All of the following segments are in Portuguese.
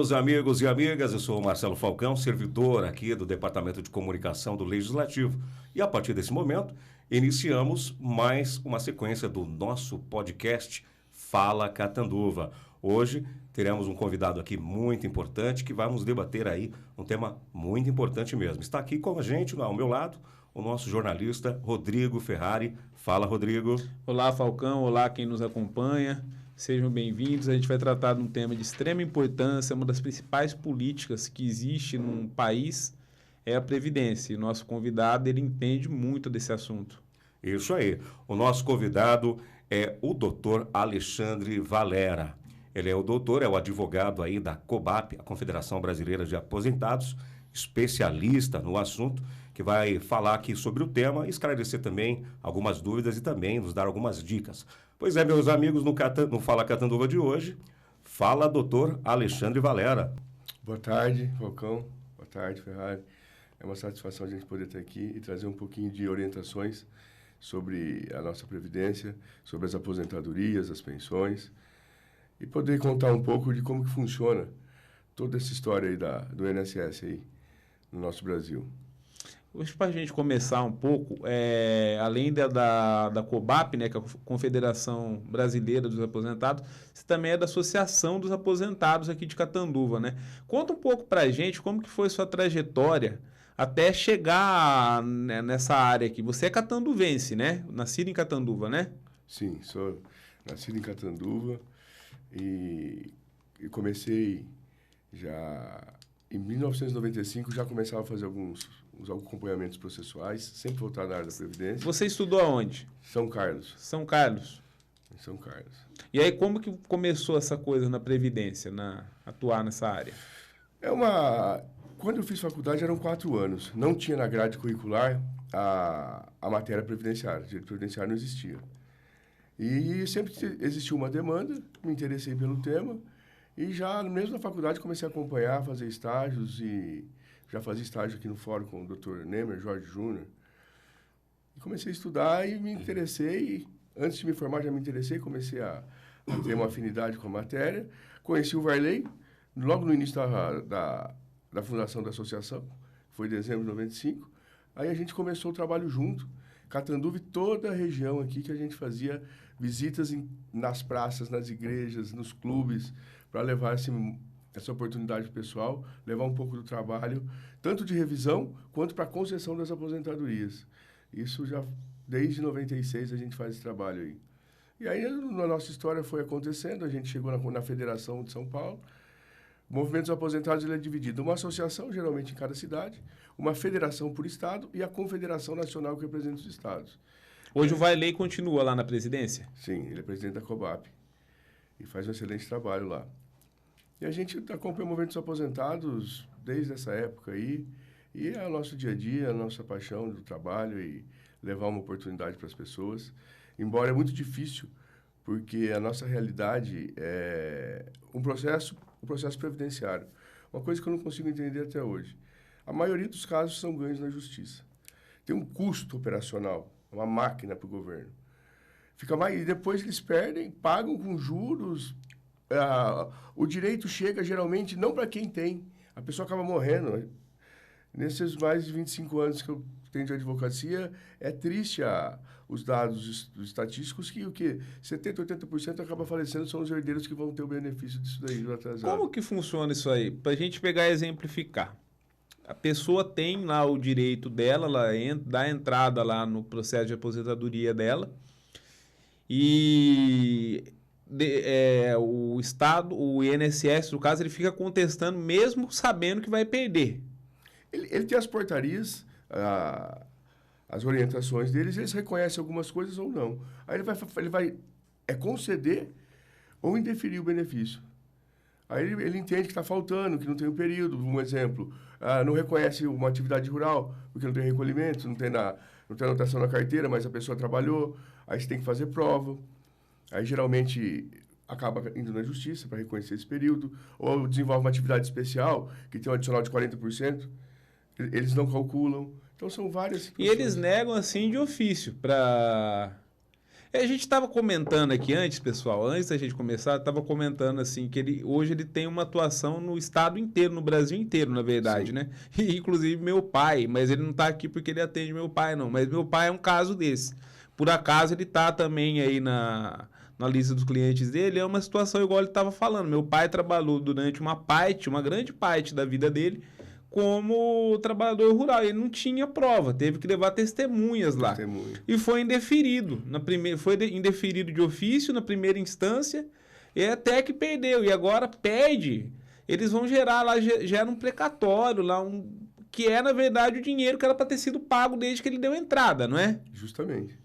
meus amigos e amigas, eu sou o Marcelo Falcão, servidor aqui do Departamento de Comunicação do Legislativo. E a partir desse momento, iniciamos mais uma sequência do nosso podcast Fala Catanduva. Hoje teremos um convidado aqui muito importante que vai nos debater aí um tema muito importante mesmo. Está aqui com a gente, ao meu lado, o nosso jornalista Rodrigo Ferrari. Fala, Rodrigo. Olá, Falcão. Olá, quem nos acompanha. Sejam bem-vindos. A gente vai tratar de um tema de extrema importância, uma das principais políticas que existe num país é a Previdência. E nosso convidado, ele entende muito desse assunto. Isso aí. O nosso convidado é o doutor Alexandre Valera. Ele é o advogado aí da COBAP, a Confederação Brasileira de Aposentados, especialista no assunto, que vai falar aqui sobre o tema, esclarecer também algumas dúvidas e também nos dar algumas dicas. Pois é, meus amigos, no Fala Catanduva de hoje, fala doutor Alexandre Valera. Boa tarde, Falcão. Boa tarde, Ferrari. É uma satisfação a gente poder estar aqui e trazer um pouquinho de orientações sobre a nossa Previdência, sobre as aposentadorias, as pensões, e poder contar um pouco de como que funciona toda essa história aí do INSS aí no nosso Brasil. Hoje, para a gente começar um pouco, além da COBAP, né, que é a Confederação Brasileira dos Aposentados, você também é da Associação dos Aposentados aqui de Catanduva, né? Conta um pouco para a gente como que foi sua trajetória até chegar nessa área aqui. Você é catanduvense, né? Nascido em Catanduva, né? Sim, sou nascido em Catanduva e comecei já... Em 1995, já começava a fazer alguns acompanhamentos processuais, sempre voltado na área da Previdência. Você estudou aonde? São Carlos. São Carlos. Em São Carlos. E aí, como que começou essa coisa na Previdência, atuar nessa área? Quando eu fiz faculdade, eram 4 anos. Não tinha na grade curricular a matéria previdenciária. Direito previdenciário não existia. E sempre existiu uma demanda, me interessei pelo tema. E já, mesmo na faculdade, comecei a acompanhar, fazer estágios e já fazia estágio aqui no fórum com o Dr. Nemer, Jorge Júnior. E comecei a estudar e me interessei. Antes de me formar, já me interessei, comecei a ter uma afinidade com a matéria. Conheci o Varley logo no início da fundação da associação, foi em dezembro de 95. Aí a gente começou o trabalho junto, Catanduva e toda a região aqui, que a gente fazia visitas nas praças, nas igrejas, nos clubes, para levar essa oportunidade pessoal, levar um pouco do trabalho, tanto de revisão quanto para a concessão das aposentadorias. Isso já, desde 96, a gente faz esse trabalho aí. E aí, a nossa história foi acontecendo, a gente chegou na Federação de São Paulo. O movimento dos aposentados ele é dividido em uma associação, geralmente em cada cidade, uma federação por estado e a Confederação Nacional que representa os estados. Hoje o Varley continua lá na presidência? Sim, ele é presidente da COBAP e faz um excelente trabalho lá. E a gente acompanha o movimento dos aposentados desde essa época aí, e é o nosso dia a dia, a nossa paixão do trabalho e levar uma oportunidade para as pessoas. Embora é muito difícil, porque a nossa realidade é um processo previdenciário. Uma coisa que eu não consigo entender até hoje. A maioria dos casos são ganhos na justiça. Tem um custo operacional, uma máquina para o governo. E depois eles perdem, pagam com juros. O direito chega geralmente não para quem tem. A pessoa acaba morrendo. Nesses mais de 25 anos que eu tenho de advocacia, é triste os dados estatísticos que 70%, 80% acaba falecendo, são os herdeiros que vão ter o benefício disso daí, do atrasado. Como que funciona isso aí? Para a gente pegar e exemplificar. A pessoa tem lá o direito dela, ela dá entrada lá no processo de aposentadoria dela e... o Estado, o INSS, no caso, ele fica contestando mesmo sabendo que vai perder. Ele tem as portarias, as orientações deles, eles reconhecem algumas coisas ou não. Aí ele vai conceder ou indeferir o benefício. Aí ele entende que está faltando, que não tem um período. Um exemplo, não reconhece uma atividade rural, porque não tem recolhimento, não tem anotação na carteira, mas a pessoa trabalhou, aí você tem que fazer prova. Aí, geralmente, acaba indo na justiça para reconhecer esse período, ou desenvolve uma atividade especial, que tem um adicional de 40%, eles não calculam. Então, são várias situações. E eles negam, assim, de ofício para... A gente estava comentando aqui antes, pessoal, antes da gente começar, estava comentando assim que hoje ele tem uma atuação no estado inteiro, no Brasil inteiro, na verdade, Sim. né? E, inclusive meu pai, mas ele não está aqui porque ele atende meu pai, não. Mas meu pai é um caso desse. Por acaso ele está também aí na lista dos clientes dele, é uma situação igual ele estava falando. Meu pai trabalhou durante uma grande parte da vida dele, como trabalhador rural. Ele não tinha prova, teve que levar testemunhas lá. Testemunha. E foi indeferido. Foi indeferido de ofício na primeira instância, e até que perdeu. E agora perde. Eles vão gerar lá, gera um precatório lá, que é, na verdade, o dinheiro que era para ter sido pago desde que ele deu entrada, não é? Justamente.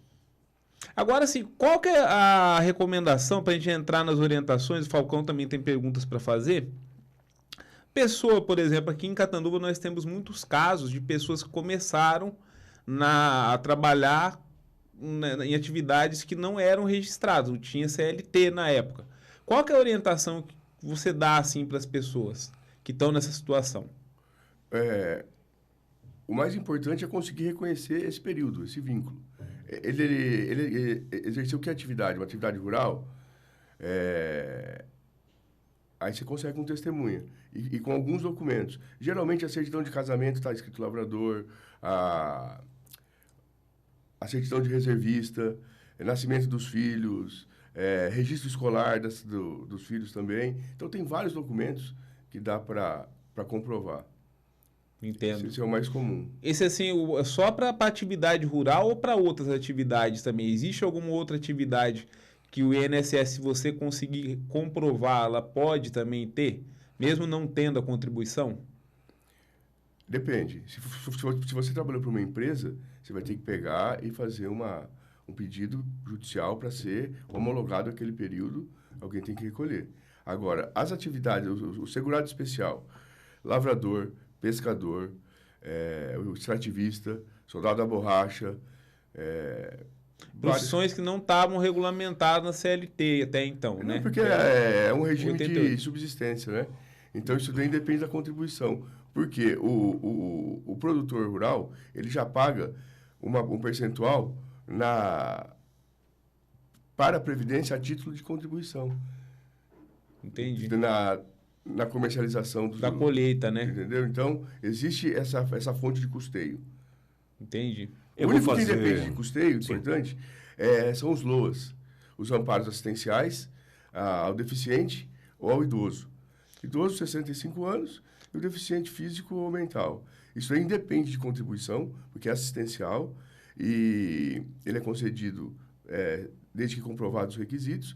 Agora, assim, qual que é a recomendação para a gente entrar nas orientações? O Falcão também tem perguntas para fazer. Pessoa, por exemplo, aqui em Catanduva nós temos muitos casos de pessoas que começaram a trabalhar em atividades que não eram registradas, não tinha CLT na época. Qual que é a orientação que você dá assim para as pessoas que estão nessa situação? O mais importante é conseguir reconhecer esse período, esse vínculo. Ele exerceu que atividade? Uma atividade rural? Aí você consegue com testemunha e com alguns documentos. Geralmente a certidão de casamento está escrito lavrador, a certidão de reservista, nascimento dos filhos, registro escolar dos filhos também. Então tem vários documentos que dá para comprovar. Entendo. Esse é o mais comum. Esse assim, só para atividade rural ou para outras atividades também? Existe alguma outra atividade que o INSS, se você conseguir comprovar, ela pode também ter, mesmo não tendo a contribuição? Depende. Se você trabalhou para uma empresa, você vai ter que pegar e fazer um pedido judicial para ser homologado aquele período, alguém tem que recolher. Agora, as atividades, o segurado especial, lavrador, pescador, o extrativista, soldado da borracha, profissões que não estavam regulamentadas na CLT até então, não, né? porque é um regime 88. de subsistência, né? Então, isso daí depende da contribuição. Porque o produtor rural, ele já paga um percentual para a Previdência a título de contribuição. Entendi. Na comercialização da colheita, né? Entendeu? Então, existe essa fonte de custeio. Entendi. O único que depende de custeio, importante, são os LOAS, os amparos assistenciais ao deficiente ou ao idoso. Idoso, 65 anos, e o deficiente físico ou mental. Isso aí independe de contribuição, porque é assistencial e ele é concedido desde que comprovados os requisitos.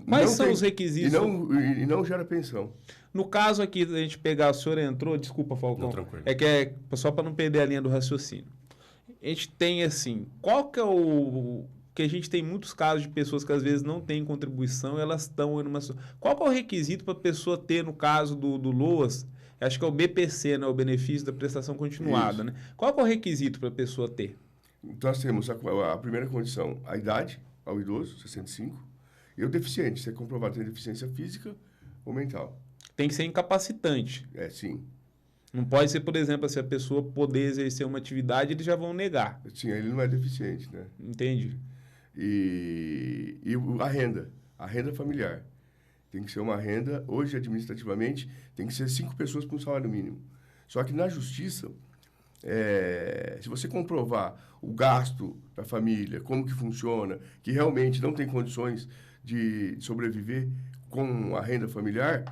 Quais são os requisitos? E não gera pensão. No caso aqui, a gente pegar, o senhor entrou, desculpa, Falcão, Não, tranquilo. é só para não perder a linha do raciocínio. A gente tem assim, qual que é que a gente tem muitos casos de pessoas que às vezes não têm contribuição, elas estão em uma... Qual que é o requisito para a pessoa ter, no caso do LOAS, acho que é o BPC, né, o benefício da prestação continuada, né? Qual que é o requisito para a pessoa ter? Então, nós temos a primeira condição, a idade, ao idoso, 65, e o deficiente, se é comprovado ter deficiência física ou mental. Tem que ser incapacitante. Sim. Não pode ser, por exemplo, se a pessoa poder exercer uma atividade, eles já vão negar. Sim, ele não é deficiente, né? Entendi. E a renda familiar. Tem que ser uma renda, hoje, administrativamente, tem que ser 5 pessoas para um salário mínimo. Só que na justiça, se você comprovar o gasto da família, como que funciona, que realmente não tem condições de sobreviver com a renda familiar,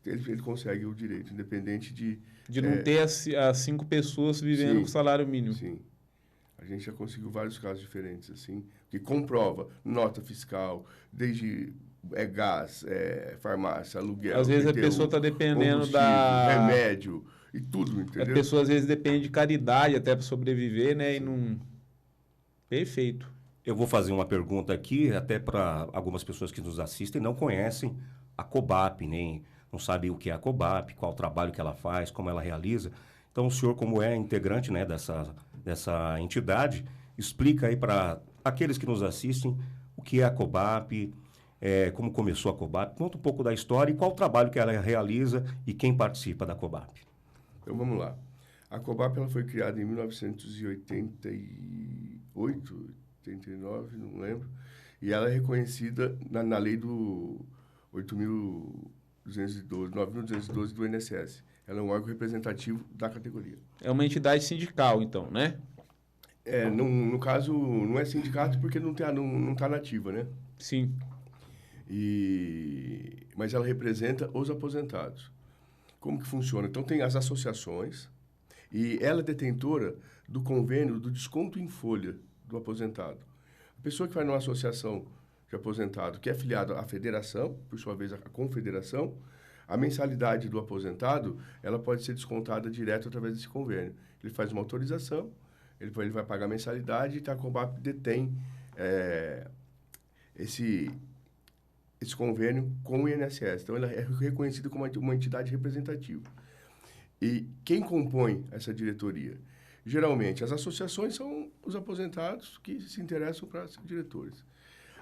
ele consegue o direito, independente de não ter as 5 pessoas vivendo com salário mínimo. Sim. A gente já conseguiu vários casos diferentes, assim, que comprova nota fiscal, desde gás, farmácia, aluguel. Às vezes IPTU, a pessoa está dependendo remédio e tudo, entendeu? A pessoa às vezes depende de caridade até para sobreviver, né? Sim. E não... Perfeito. Eu vou fazer uma pergunta aqui, até para algumas pessoas que nos assistem não conhecem a COBAP, nem não sabem o que é a COBAP, qual o trabalho que ela faz, como ela realiza. Então, o senhor, como é integrante, né, dessa entidade, explica aí para aqueles que nos assistem o que é a COBAP, como começou a COBAP. Conta um pouco da história e qual o trabalho que ela realiza e quem participa da COBAP. Então, vamos lá. A COBAP ela foi criada em 1988, 89, não lembro. E ela é reconhecida na lei do 8.212, 9.212 do INSS. Ela é um órgão representativo da categoria. É uma entidade sindical, então, né? No caso, não é sindicato porque não está nativa, né? Sim. Mas ela representa os aposentados. Como que funciona? Então, tem as associações e ela é detentora do convênio do desconto em folha do aposentado. A pessoa que vai numa associação de aposentado que é afiliada à federação, por sua vez, à confederação, a mensalidade do aposentado, ela pode ser descontada direto através desse convênio. Ele faz uma autorização, ele vai pagar a mensalidade e a Cobap detém esse convênio com o INSS. Então, ela é reconhecida como uma entidade representativa. E quem compõe essa diretoria? Geralmente, as associações são os aposentados que se interessam para ser diretores.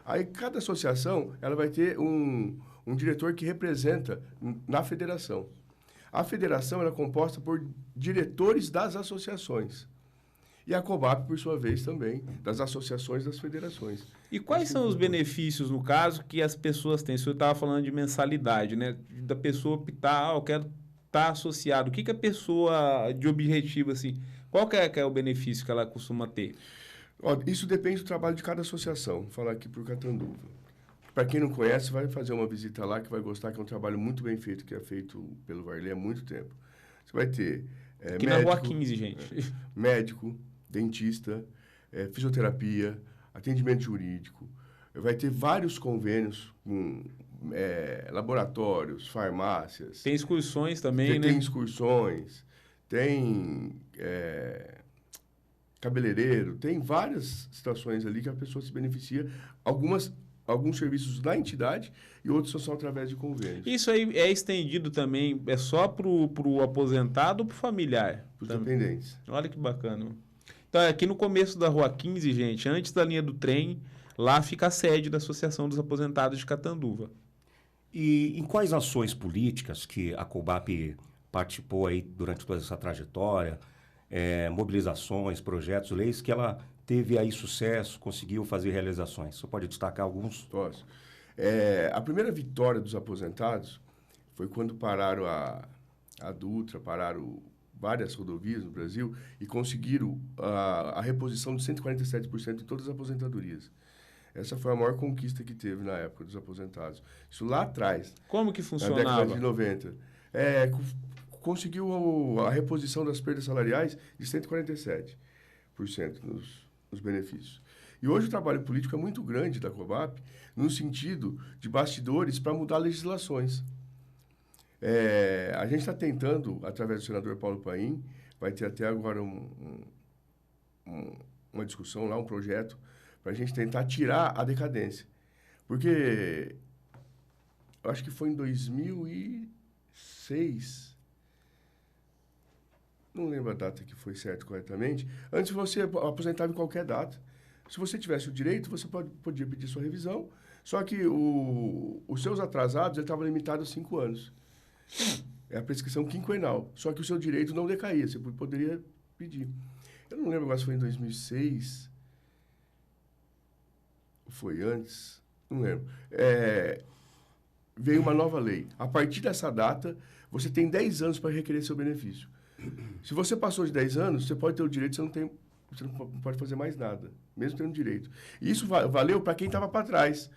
Aí, cada associação ela vai ter um diretor que representa na federação. A federação ela é composta por diretores das associações. E a Cobap, por sua vez, também, das associações das federações. E quais são os benefícios, no caso, que as pessoas têm? O senhor estava falando de mensalidade, né? Da pessoa optar, eu quero estar associado. O que a pessoa, de objetivo, assim, qual que é o benefício que ela costuma ter? Isso depende do trabalho de cada associação. Vou falar aqui por Catanduva. Para quem não conhece, vai fazer uma visita lá que vai gostar, que é um trabalho muito bem feito, que é feito pelo Varley há muito tempo. Você vai ter Aqui médico, na Rua 15, gente. Médico, dentista, fisioterapia, atendimento jurídico. Vai ter vários convênios com laboratórios, farmácias. Tem excursões também, né? Tem excursões, tem cabeleireiro, tem várias situações ali que a pessoa se beneficia. Alguns serviços da entidade e outros são através de convênios. Isso aí é estendido também, é só pro aposentado ou pro familiar? Para os dependentes. Olha que bacana. Então, aqui no começo da Rua 15, gente, antes da linha do trem, lá fica a sede da Associação dos Aposentados de Catanduva. E em quais ações políticas que a Cobap participou aí durante toda essa trajetória, mobilizações, projetos, leis, que ela teve aí sucesso, conseguiu fazer realizações? Você pode destacar alguns? Posso. A primeira vitória dos aposentados foi quando pararam a Dutra, pararam várias rodovias no Brasil e conseguiram a reposição de 147% de todas as aposentadorias. Essa foi a maior conquista que teve na época dos aposentados. Isso lá atrás. Como que funcionava? Na década de 90. Conseguiu a reposição das perdas salariais de 147% nos benefícios. E hoje o trabalho político é muito grande da Cobap no sentido de bastidores para mudar legislações. A gente está tentando, através do senador Paulo Paim, vai ter até agora uma discussão lá, um projeto, para a gente tentar tirar a decadência. Porque eu acho que foi em 2006, não lembro a data que foi certo corretamente, antes você aposentava em qualquer data. Se você tivesse o direito, você podia pedir sua revisão, só que os seus atrasados estavam limitados a 5 anos. É a prescrição quinquenal. Só que o seu direito não decaía, você poderia pedir. Eu não lembro agora se foi em 2006, ou foi antes, não lembro. Veio uma nova lei. A partir dessa data, você tem 10 anos para requerer seu benefício. Se você passou de 10 anos, você pode ter o direito, você não pode fazer mais nada, mesmo tendo direito. E isso valeu para quem estava para trás,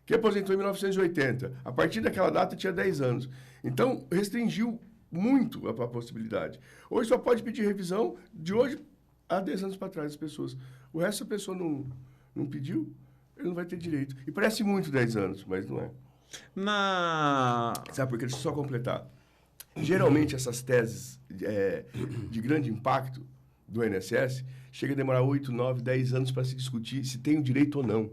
que aposentou em 1980. A partir daquela data, tinha 10 anos. Então, restringiu muito a possibilidade. Hoje só pode pedir revisão de hoje a 10 anos para trás as pessoas. O resto, se a pessoa não pediu, ele não vai ter direito. E parece muito 10 anos, mas não é. Sabe por quê? Deixa eu só completar. Geralmente, essas teses de grande impacto do INSS chega a demorar 8, 9, 10 anos para se discutir se tem o direito ou não.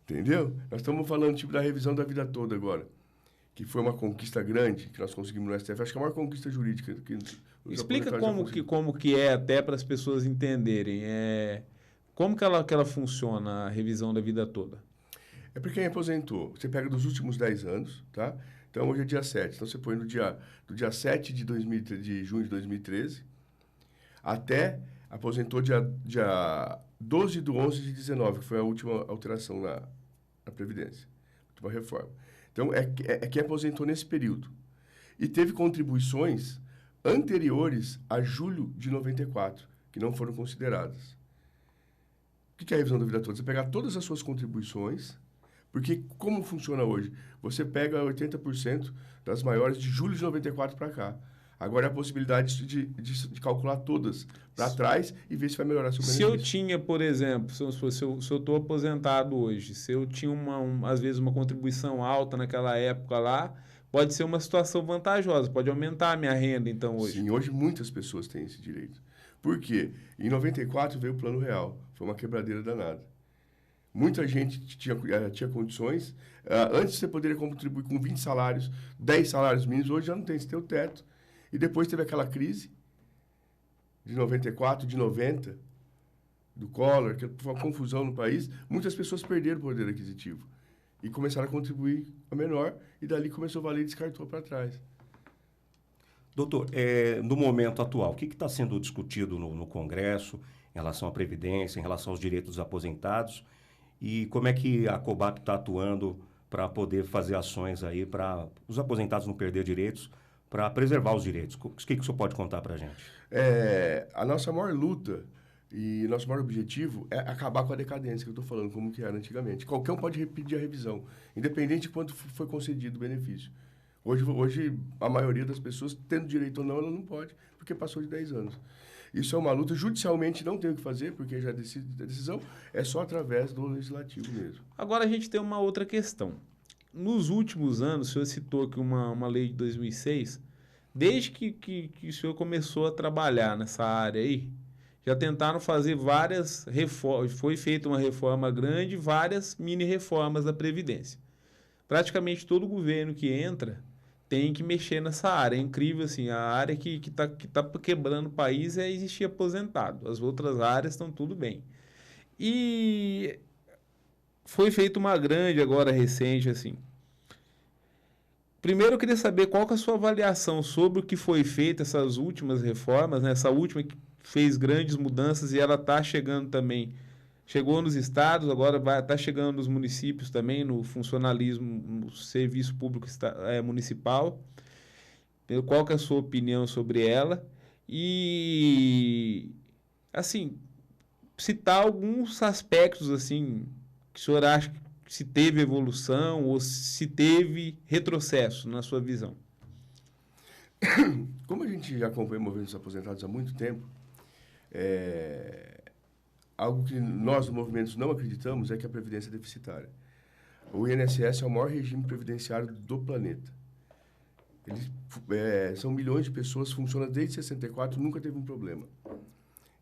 Entendeu? Nós estamos falando tipo da revisão da vida toda agora, que foi uma conquista grande que nós conseguimos no STF. Acho que é a maior conquista jurídica. Explica como que é, até para as pessoas entenderem. Como que ela funciona, a revisão da vida toda? É para quem aposentou. Você pega dos últimos 10 anos, tá? Então, hoje é dia 7. Então, você põe do dia 7 de junho de 2013 até aposentou dia 12/11/19, que foi a última alteração na Previdência, a última reforma. Então, quem aposentou nesse período. E teve contribuições anteriores a julho de 94, que não foram consideradas. O que é a revisão da vida toda? Você pegar todas as suas contribuições, porque como funciona hoje? Você pega 80% das maiores de julho de 94 para cá. Agora é a possibilidade de calcular todas para trás e ver se vai melhorar seu benefício. Se eu tinha, por exemplo, se eu estou aposentado hoje, se eu tinha, às vezes, uma contribuição alta naquela época lá, pode ser uma situação vantajosa, pode aumentar a minha renda, então, hoje. Sim, hoje muitas pessoas têm esse direito. Por quê? Em 94 veio o Plano Real, foi uma quebradeira danada. Muita gente tinha condições. Antes você poderia contribuir com 20 salários, 10 salários mínimos, hoje já não tem, você tem o teto. E depois teve aquela crise de 94, de 90, do Collor, que foi uma confusão no país. Muitas pessoas perderam o poder aquisitivo e começaram a contribuir a menor, e dali começou a valer e descartou para trás. Doutor, no momento atual, o que está sendo discutido no Congresso em relação à Previdência, em relação aos direitos dos aposentados, e como é que a COBAP está atuando para poder fazer ações aí para os aposentados não perder direitos, para preservar os direitos? O que o senhor pode contar para a gente? A nossa maior luta e nosso maior objetivo é acabar com a decadência que eu estou falando, como que era antigamente. Qualquer um pode pedir a revisão, independente de quanto foi concedido o benefício. Hoje, a maioria das pessoas, tendo direito ou não, ela não pode, porque passou de 10 anos. Isso é uma luta. Judicialmente não tem o que fazer, porque já a decisão é só através do legislativo mesmo. Agora a gente tem uma outra questão. Nos últimos anos, o senhor citou aqui uma lei de 2006, desde que o senhor começou a trabalhar nessa área aí, já tentaram fazer várias reformas, foi feita uma reforma grande, várias mini-reformas da Previdência. Praticamente todo governo que entra tem que mexer nessa área. É incrível, assim, a área que tá quebrando o país é existir aposentado. As outras áreas estão tudo bem. E foi feita uma grande agora, recente, assim. Primeiro eu queria saber qual que é a sua avaliação sobre o que foi feito, essas últimas reformas, né? Essa última que fez grandes mudanças e ela está chegando também. Chegou nos estados, agora está chegando nos municípios também, no funcionalismo, no serviço público municipal. Qual que é a sua opinião sobre ela? E, assim, citar alguns aspectos, assim, que o senhor acha que se teve evolução ou se teve retrocesso, na sua visão. Como a gente já acompanha o movimento dos aposentados há muito tempo, algo que nós, do movimento, não acreditamos é que a Previdência é deficitária. O INSS é o maior regime previdenciário do planeta. São milhões de pessoas, funciona desde 64, nunca teve um problema.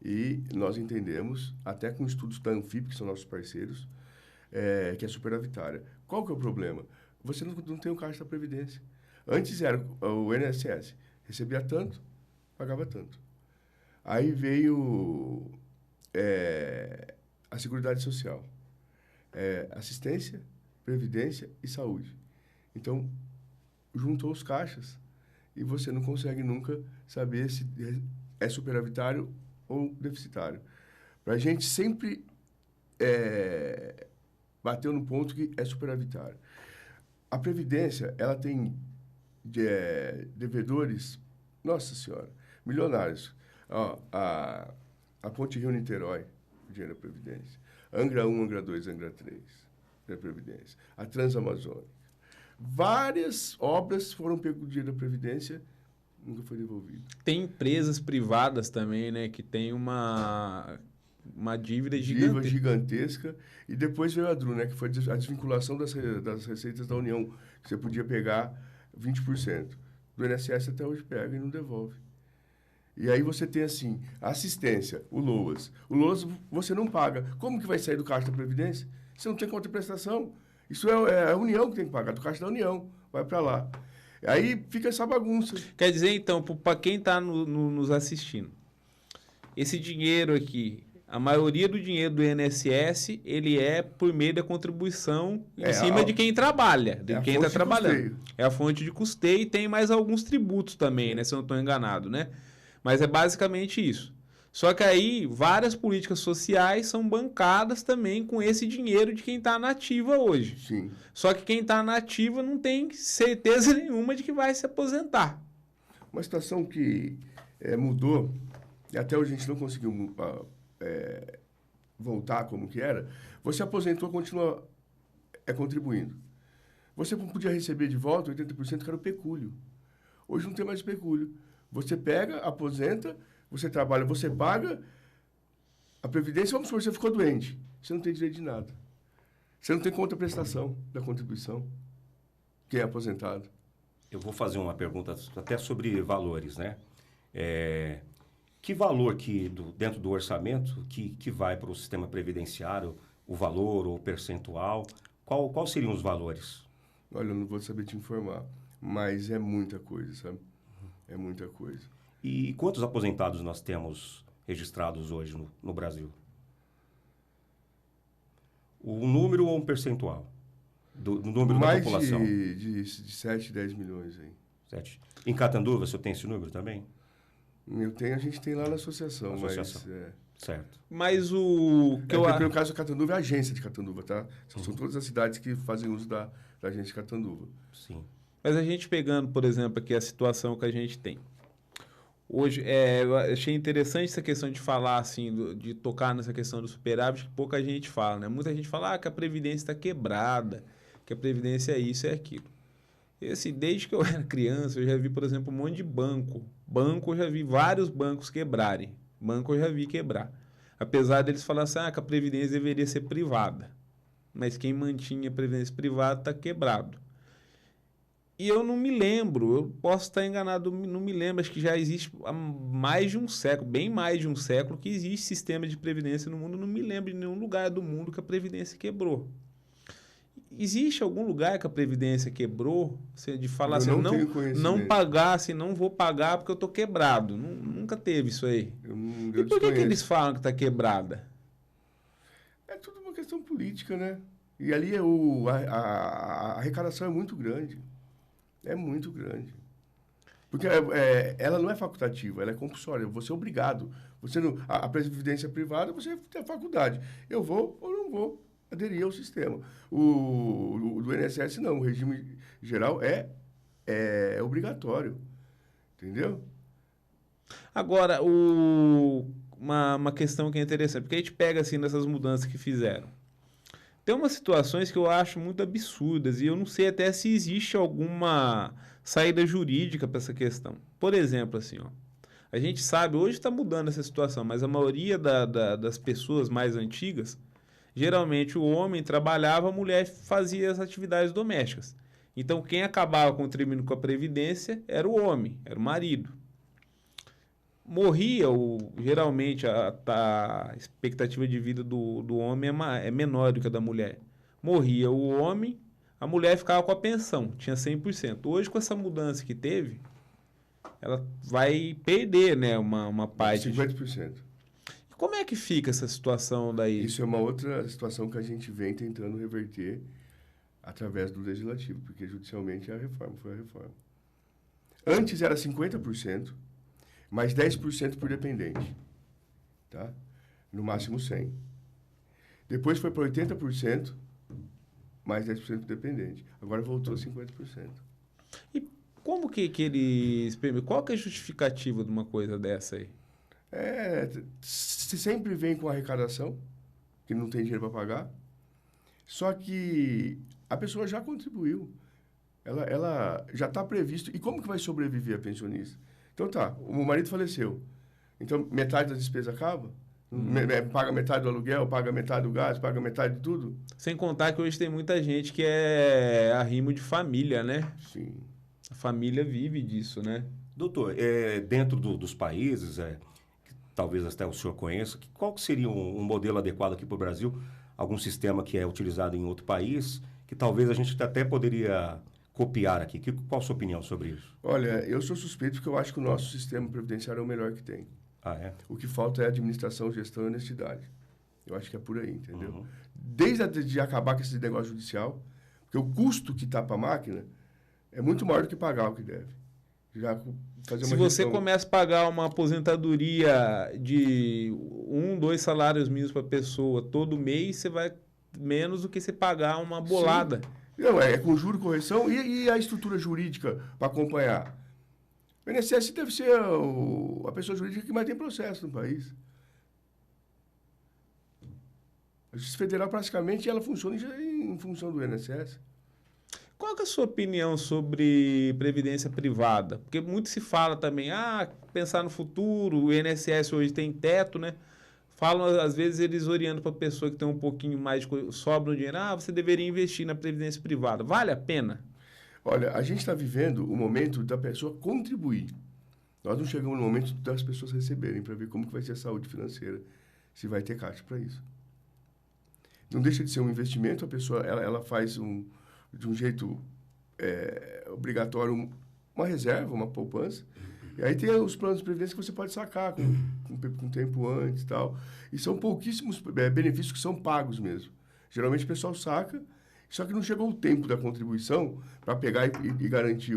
E nós entendemos, até com estudos da Anfip, que são nossos parceiros, que é superavitária. Qual que é o problema? Você não tem um caixa da Previdência. Antes era o INSS, recebia tanto, pagava tanto. Aí veio a Seguridade Social, assistência, previdência e saúde. Então, juntou os caixas e você não consegue nunca saber se é superavitário ou deficitário. Para a gente sempre bateu no ponto que é superavitário. A Previdência, ela tem devedores, nossa senhora, milionários. A Ponte Rio-Niterói, dinheiro da Previdência. Angra 1, Angra 2, Angra 3, da Previdência. A Transamazônica. Várias obras foram pegas com dinheiro da Previdência, nunca foi devolvido. Tem empresas privadas também, né, que tem uma dívida gigantesca. E depois veio a DRU, né, que foi a desvinculação das receitas da União, que você podia pegar 20%. Do INSS até hoje pega e não devolve. E aí você tem, assim, a assistência, o LOAS. O LOAS você não paga. Como que vai sair do Caixa da Previdência? Você não tem contraprestação. Isso é a União que tem que pagar, do Caixa da União. Vai para lá. Aí fica essa bagunça. Quer dizer, então, para quem está nos assistindo, esse dinheiro aqui, a maioria do dinheiro do INSS, ele é por meio da contribuição em cima de quem trabalha, de quem está trabalhando. É a fonte de custeio e tem mais alguns tributos também, né, se eu não estou enganado, né? Mas é basicamente isso. Só que aí várias políticas sociais são bancadas também com esse dinheiro de quem está na ativa hoje. Sim. Só que quem está na ativa não tem certeza nenhuma de que vai se aposentar. Uma situação que mudou, e até hoje a gente não conseguiu voltar como que era. Você aposentou, continua contribuindo. Você podia receber de volta 80% que era o pecúlio. Hoje não tem mais pecúlio. Você pega, aposenta, você trabalha, você paga a previdência, vamos supor, você ficou doente. Você não tem direito de nada. Você não tem contraprestação da contribuição, quem é aposentado. Eu vou fazer uma pergunta até sobre valores, né? Que valor que, dentro do orçamento, que vai para o sistema previdenciário, o valor ou o percentual, qual seriam os valores? Olha, eu não vou saber te informar, mas é muita coisa, sabe? É muita coisa. E quantos aposentados nós temos registrados hoje no Brasil? Um número ou um percentual do número da população? Mais de 7, 10 milhões aí. 7. Em Catanduva, o senhor tem esse número também? A gente tem lá na associação, Associação. mas... Certo. Mas o que No caso da Catanduva, é a agência de Catanduva, tá? São todas as cidades que fazem uso da agência de Catanduva. Sim. Mas a gente pegando, por exemplo, aqui a situação que a gente tem. Hoje, eu achei interessante essa questão de falar, assim, de tocar nessa questão do superávit, que pouca gente fala, né? Muita gente fala que a Previdência está quebrada, que a Previdência é isso, é aquilo. E, assim, desde que eu era criança, eu já vi, por exemplo, um monte de banco. Banco, eu já vi vários bancos quebrarem. Banco eu já vi quebrar. Apesar deles falarem assim, que a Previdência deveria ser privada. Mas quem mantinha a Previdência privada está quebrado. E eu não me lembro, eu posso estar enganado, não me lembro, acho que já existe há mais de um século, bem mais de um século, que existe sistema de previdência no mundo. Não me lembro de nenhum lugar do mundo que a Previdência quebrou. Existe algum lugar que a Previdência quebrou? De falar assim, não pagar, assim, não vou pagar porque eu estou quebrado. Nunca teve isso aí. E por que eles falam que está quebrada? É tudo uma questão política, né? E ali a arrecadação é muito grande. É muito grande. Porque ela não é facultativa, ela é compulsória. Você é obrigado. A previdência privada, você tem a faculdade. Eu vou ou não vou aderir ao sistema. O do INSS, não. O regime geral é obrigatório. Entendeu? Agora, uma questão que é interessante, porque a gente pega assim nessas mudanças que fizeram. Tem umas situações que eu acho muito absurdas e eu não sei até se existe alguma saída jurídica para essa questão. Por exemplo, assim, a gente sabe, hoje está mudando essa situação, mas a maioria das pessoas mais antigas, geralmente o homem trabalhava, a mulher fazia as atividades domésticas. Então, quem acabava contribuindo com a Previdência era o homem, era o marido. Morria, geralmente a expectativa de vida do homem é menor do que a da mulher. Morria o homem, a mulher ficava com a pensão, tinha 100%. Hoje, com essa mudança que teve, ela vai perder, né, uma parte. 50%. Como é que fica essa situação daí? Isso é uma outra situação que a gente vem tentando reverter através do Legislativo, porque judicialmente foi a reforma. Antes era 50%, mais 10% por dependente, tá? No máximo 100. Depois foi para 80%, mais 10% por dependente. Agora voltou a 50%. E como que eles... Qual que é a justificativa de uma coisa dessa aí? Se sempre vem com arrecadação, que não tem dinheiro para pagar, só que a pessoa já contribuiu. Ela já está previsto. E como que vai sobreviver a pensionista? Então tá, o marido faleceu. Então metade da despesa acaba? Paga metade do aluguel, paga metade do gás, paga metade de tudo? Sem contar que hoje tem muita gente que é arrimo de família, né? Sim. A família vive disso, né? Doutor, dentro dos países, que talvez até o senhor conheça, qual que seria um modelo adequado aqui para o Brasil? Algum sistema que é utilizado em outro país, que talvez a gente até poderia copiar aqui. Qual a sua opinião sobre isso? Olha, eu sou suspeito porque eu acho que o nosso sistema previdenciário é o melhor que tem. Ah, é? O que falta é administração, gestão e honestidade. Eu acho que é por aí, entendeu? Uhum. Desde de acabar com esse negócio judicial, porque o custo que está para a máquina é muito maior do que pagar o que deve. já fazer Se uma você gestão. começa a pagar uma aposentadoria de 2 salários mínimos para pessoa todo mês, você vai menos do que você pagar uma bolada. Não, é com juro, correção e a estrutura jurídica para acompanhar. O INSS deve ser a pessoa jurídica que mais tem processo no país. A Justiça Federal, praticamente, ela funciona em função do INSS. Qual que é a sua opinião sobre previdência privada? Porque muito se fala também, pensar no futuro, o INSS hoje tem teto, né? Falam, às vezes, eles orientam para a pessoa que tem um pouquinho mais de sobra no dinheiro, você deveria investir na previdência privada. Vale a pena? Olha, a gente está vivendo o momento da pessoa contribuir. Nós não chegamos no momento das pessoas receberem, para ver como que vai ser a saúde financeira, se vai ter caixa para isso. Não deixa de ser um investimento, a pessoa ela faz de um jeito obrigatório uma reserva, uma poupança. E aí tem os planos de previdência que você pode sacar com tempo antes e tal. E são pouquíssimos benefícios que são pagos mesmo. Geralmente o pessoal saca, só que não chegou o tempo da contribuição para pegar e garantir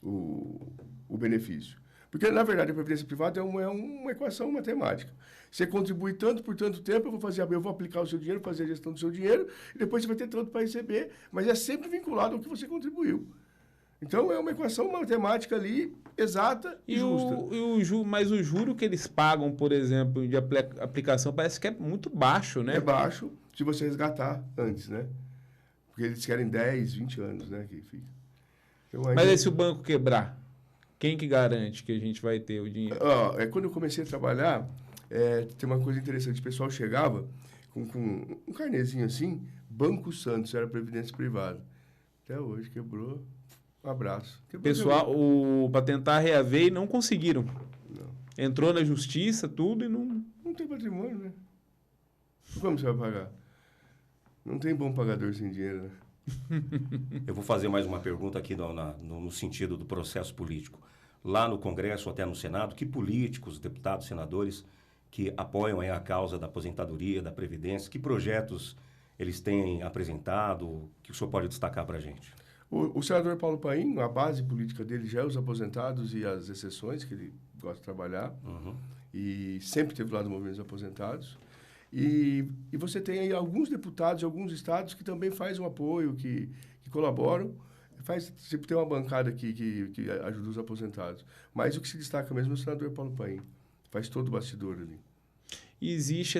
o benefício. Porque, na verdade, a previdência privada é uma equação matemática. Você contribui tanto por tanto tempo, eu vou aplicar o seu dinheiro, fazer a gestão do seu dinheiro, e depois você vai ter tanto para receber, mas é sempre vinculado ao que você contribuiu. Então, é uma equação matemática ali, exata e justa. Mas o juro que eles pagam, por exemplo, de aplicação, parece que é muito baixo, né? É baixo se você resgatar antes, né? Porque eles querem 10, 20 anos, né? Que fica. Então, mas aí se o banco quebrar, quem que garante que a gente vai ter o dinheiro? Quando eu comecei a trabalhar, tem uma coisa interessante. O pessoal chegava com um carnezinho assim, Banco Santos, era previdência privada. Até hoje quebrou. Um abraço. Pessoal, para tentar reaver e não conseguiram. Não. Entrou na justiça, tudo e não... Não tem patrimônio, né? Como você vai pagar? Não tem bom pagador sem dinheiro, né? Eu vou fazer mais uma pergunta aqui no sentido do processo político. Lá no Congresso, até no Senado, que políticos, deputados, senadores que apoiam a causa da aposentadoria, da Previdência, que projetos eles têm apresentado, que o senhor pode destacar para a gente? O senador Paulo Paim, a base política dele já é os aposentados e as exceções, que ele gosta de trabalhar, e sempre teve lá no movimento dos aposentados. E você tem aí alguns deputados de alguns estados que também fazem um apoio, que colaboram. Sempre tem uma bancada que ajuda os aposentados. Mas o que se destaca mesmo é o senador Paulo Paim. Faz todo o bastidor ali. Existe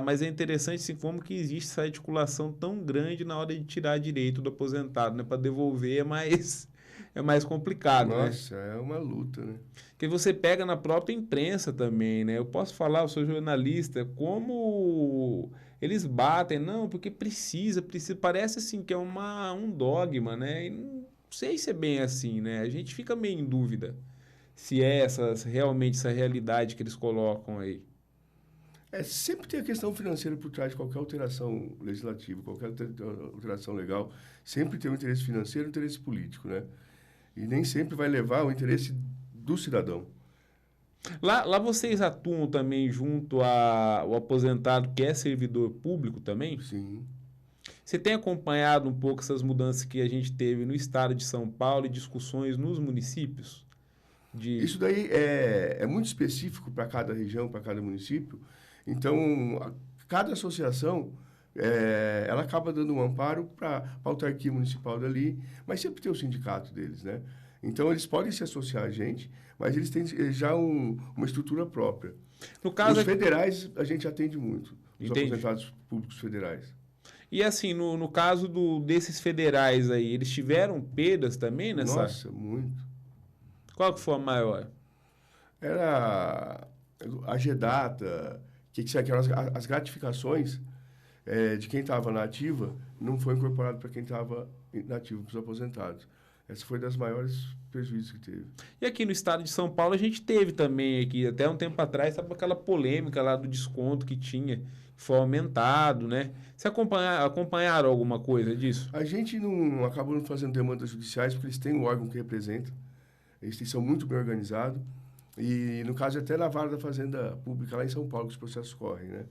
mas é interessante assim, como que existe essa articulação tão grande na hora de tirar direito do aposentado, né? Para devolver é mais complicado, Nossa, né? É uma luta, né? Porque você pega na própria imprensa também, né? Eu posso falar, eu sou jornalista, como eles batem, não, porque precisa, parece assim que é um dogma, né? E não sei se é bem assim, né? A gente fica meio em dúvida se é realmente essa realidade que eles colocam aí. Sempre tem a questão financeira por trás de qualquer alteração legislativa, qualquer alteração legal. Sempre tem um interesse financeiro e um interesse político, né? E nem sempre vai levar ao interesse do cidadão. Lá vocês atuam também junto ao aposentado que é servidor público também? Sim. Você tem acompanhado um pouco essas mudanças que a gente teve no estado de São Paulo e discussões nos municípios? Isso daí é muito específico para cada região, para cada município. Então, cada associação, ela acaba dando um amparo para a autarquia municipal dali, mas sempre tem o sindicato deles, né? Então, eles podem se associar a gente, mas eles têm já uma estrutura própria. No caso, os federais, a gente atende muito, os Entendi. aposentados públicos federais. E assim, no caso desses federais aí, eles tiveram perdas também nessa? Nossa, muito. Qual que foi a maior? Era a GEDATA, que eram as gratificações de quem estava na ativa, não foi incorporado para quem estava inativo, para os aposentados. Essa foi das maiores prejuízos que teve. E aqui no estado de São Paulo a gente teve também aqui, até um tempo atrás, sabe aquela polêmica lá do desconto que tinha, que foi aumentado, né? Você acompanharam alguma coisa disso? A gente não acabou não fazendo demandas judiciais, porque eles têm um órgão que representa, eles são muito bem organizados, e no caso até na vara da Fazenda Pública lá em São Paulo que os processos correm, né?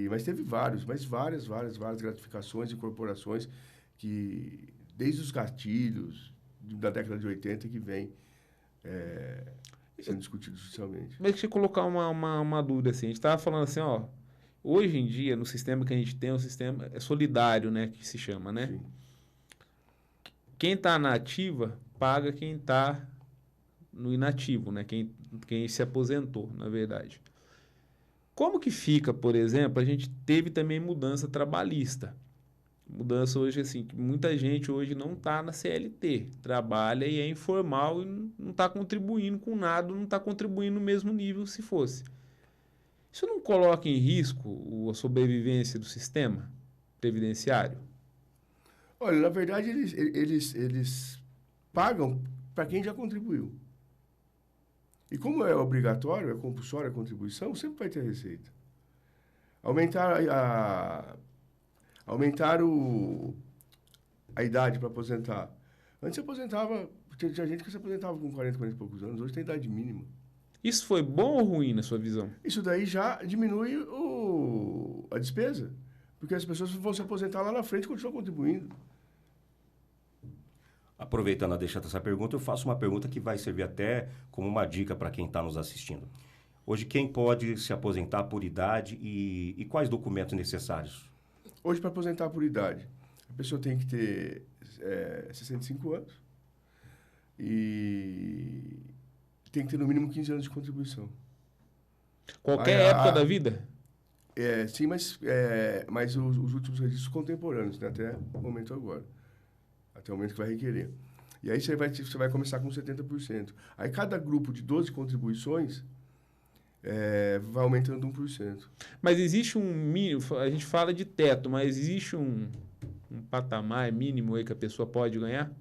Mas teve várias gratificações e incorporações que, desde os gatilhos da década de 80 que vem sendo discutido judicialmente. Mas deixa eu colocar uma dúvida assim. A gente estava falando assim, ó, hoje em dia, no sistema que a gente tem, o sistema é solidário, né, que se chama, né? Sim. Quem está na ativa paga quem está no inativo, né? Quem se aposentou, na verdade. Como que fica, por exemplo, a gente teve também mudança trabalhista. Mudança hoje, assim, que muita gente hoje não está na CLT, trabalha e é informal e não está contribuindo com nada, não está contribuindo no mesmo nível se fosse. Isso não coloca em risco a sobrevivência do sistema previdenciário? Olha, na verdade, eles pagam para quem já contribuiu. E como é obrigatório, é compulsória a contribuição, sempre vai ter receita. Aumentar a idade para aposentar. Antes se aposentava, tinha gente que se aposentava com 40 e poucos anos, hoje tem idade mínima. Isso foi bom ou ruim na sua visão? Isso daí já diminui a despesa, porque as pessoas vão se aposentar lá na frente e continuam contribuindo. Aproveitando a deixar essa pergunta, eu faço uma pergunta que vai servir até como uma dica para quem está nos assistindo. Hoje, quem pode se aposentar por idade e quais documentos necessários? Hoje, para aposentar por idade, a pessoa tem que ter 65 anos e tem que ter no mínimo 15 anos de contribuição. Qualquer época da vida? Sim, mas os últimos registros contemporâneos, né, até o momento agora. Até o momento que vai requerer. E aí você vai começar com 70%. Aí cada grupo de 12 contribuições vai aumentando 1%. Mas existe um mínimo, a gente fala de teto, mas existe um patamar mínimo aí que a pessoa pode ganhar?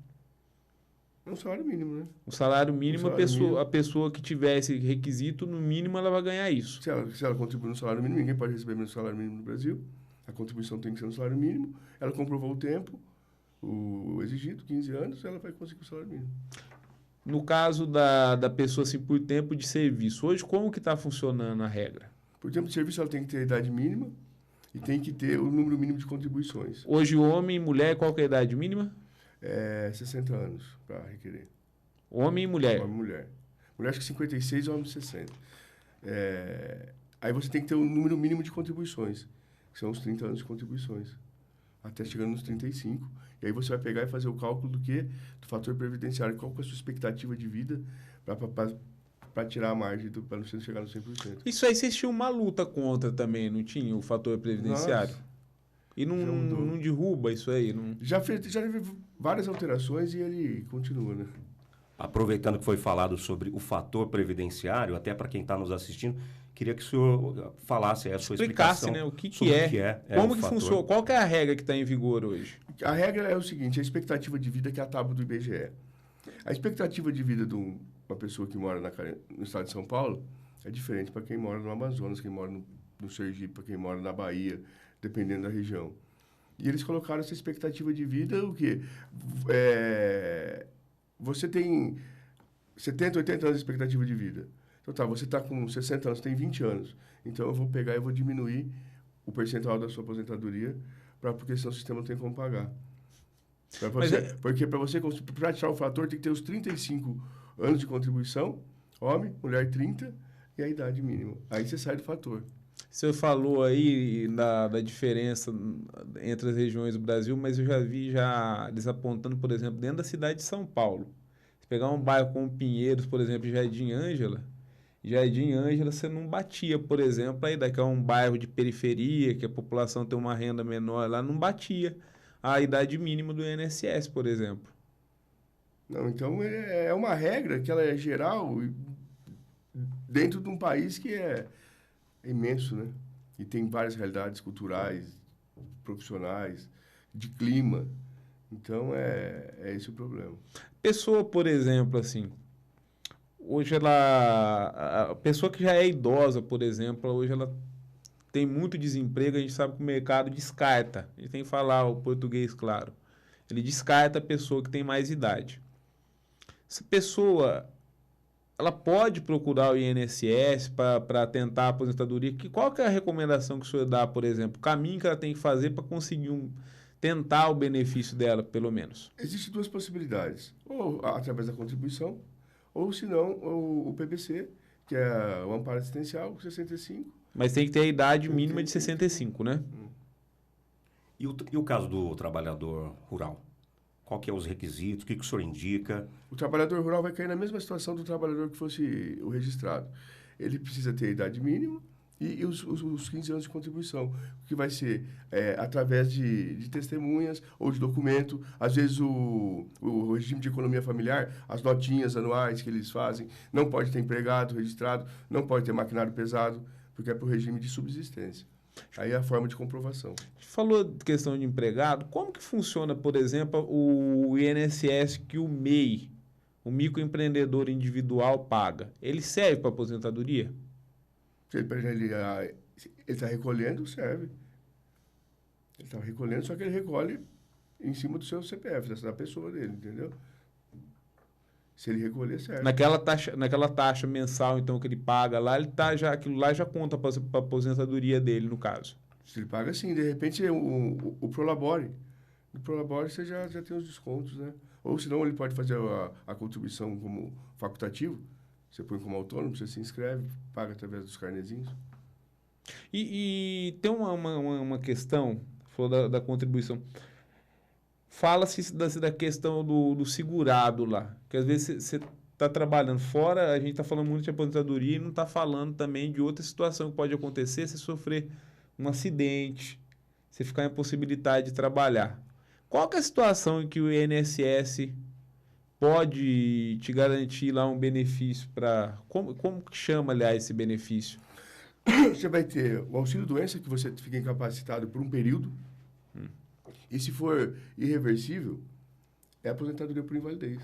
É um salário mínimo, né? O salário mínimo, mínimo. A pessoa que tiver esse requisito, no mínimo, ela vai ganhar isso. Se ela contribui no salário mínimo, ninguém pode receber menos salário mínimo no Brasil. A contribuição tem que ser no salário mínimo. Ela comprovou o tempo, o exigido, 15 anos, ela vai conseguir o salário mínimo. No caso da pessoa assim, por tempo de serviço, hoje como que está funcionando a regra? Por tempo de serviço, ela tem que ter a idade mínima e tem que ter o número mínimo de contribuições. Hoje, homem e mulher, qual que é a idade mínima? 60 anos para requerer. Homem e mulher? Homem e mulher. Mulher acho que 56 e homem 60. Aí você tem que ter o número mínimo de contribuições, que são os 30 anos de contribuições, até chegando nos 35. E aí você vai pegar e fazer o cálculo do fator previdenciário, qual que é a sua expectativa de vida para tirar a margem, para você chegar no 100%. Isso aí vocês tinham uma luta contra também, não tinha o fator previdenciário? Nossa, e não derruba isso aí? Não... Já teve várias alterações e ele continua, né? Aproveitando que foi falado sobre o fator previdenciário, até para quem está nos assistindo, queria que o senhor falasse a sua explicação. Né? O que é. Como que funciona? Qual que é a regra que está em vigor hoje? A regra é o seguinte, a expectativa de vida que é a tábua do IBGE. A expectativa de vida de uma pessoa que mora no estado de São Paulo é diferente para quem mora no Amazonas, quem mora no Sergipe, para quem mora na Bahia, dependendo da região. E eles colocaram essa expectativa de vida, o quê? Você tem 70, 80 anos de expectativa de vida. Então tá, você está com 60 anos, tem 20 anos. Então eu vou pegar e vou diminuir o percentual da sua aposentadoria, porque senão o sistema não tem como pagar. Porque para tirar o fator tem que ter os 35 anos de contribuição, homem, mulher 30 e a idade mínima. Aí você sai do fator. O senhor falou aí da diferença entre as regiões do Brasil, mas eu já vi eles apontando, por exemplo, dentro da cidade de São Paulo. Se pegar um bairro como Pinheiros, por exemplo, Jardim Ângela você não batia, por exemplo, aí daqui a um bairro de periferia, que a população tem uma renda menor, lá não batia a idade mínima do INSS, por exemplo. Não, então é uma regra que ela é geral dentro de um país que é imenso, né? E tem várias realidades culturais, profissionais, de clima. Então, é esse o problema. Pessoa, por exemplo, assim, hoje a pessoa que já é idosa, por exemplo, hoje ela tem muito desemprego, a gente sabe que o mercado descarta. A gente tem que falar o português, claro. Ele descarta a pessoa que tem mais idade. Essa pessoa, ela pode procurar o INSS para tentar a aposentadoria. Qual que é a recomendação que o senhor dá, por exemplo? O caminho que ela tem que fazer para conseguir tentar o benefício dela, pelo menos? Existem duas possibilidades. Ou através da contribuição, ou se não, o PBC, que é o amparo assistencial, com 65. Mas tem que ter a idade mínima de 65, né? E o caso do trabalhador rural? Qual que é os requisitos? O que o senhor indica? O trabalhador rural vai cair na mesma situação do trabalhador que fosse o registrado. Ele precisa ter a idade mínima e os 15 anos de contribuição, que vai ser através de testemunhas ou de documento. Às vezes, o regime de economia familiar, as notinhas anuais que eles fazem, não pode ter empregado registrado, não pode ter maquinário pesado, porque é para o regime de subsistência. Aí é a forma de comprovação. Falou de questão de empregado. Como que funciona, por exemplo, o INSS que o MEI, o microempreendedor individual, paga? Ele serve para aposentadoria? Se ele está recolhendo, serve. Ele está recolhendo, só que ele recolhe em cima do seu CPF, da pessoa dele, entendeu? Se ele recolher, serve. Naquela taxa mensal, então, que ele paga lá, aquilo lá já conta para a aposentadoria dele, no caso. Se ele paga, sim. De repente, o Prolabore. No Prolabore, você já tem os descontos, né? Ou, senão, ele pode fazer a contribuição como facultativo. Você põe como autônomo, você se inscreve, paga através dos carnezinhos. E tem uma questão, falou da contribuição. Fala-se da questão do segurado lá, que às vezes você está trabalhando fora, a gente está falando muito de aposentadoria e não está falando também de outra situação que pode acontecer, você sofrer um acidente, você ficar impossibilidade de trabalhar. Qual que é a situação em que o INSS pode te garantir lá um benefício para... Como que chama, aliás, esse benefício? Você vai ter o auxílio-doença, que você fica incapacitado por um período. E se for irreversível, é aposentadoria por invalidez.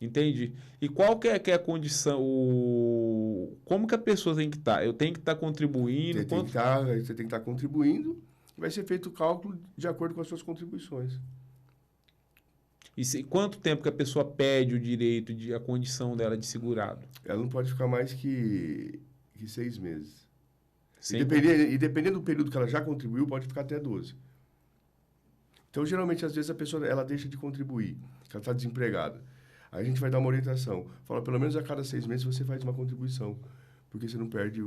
Entendi. E qual que é a condição? Como que a pessoa tem que estar? Eu tenho que estar contribuindo? Você tem que estar contribuindo. Vai ser feito o cálculo de acordo com as suas contribuições. E quanto tempo que a pessoa perde o direito, a condição dela de segurado? Ela não pode ficar mais que 6 meses. E dependendo do período que ela já contribuiu, pode ficar até 12. Então, geralmente, às vezes, a pessoa ela deixa de contribuir, ela está desempregada. Aí a gente vai dar uma orientação. Fala, pelo menos a cada 6 meses você faz uma contribuição, porque você não perde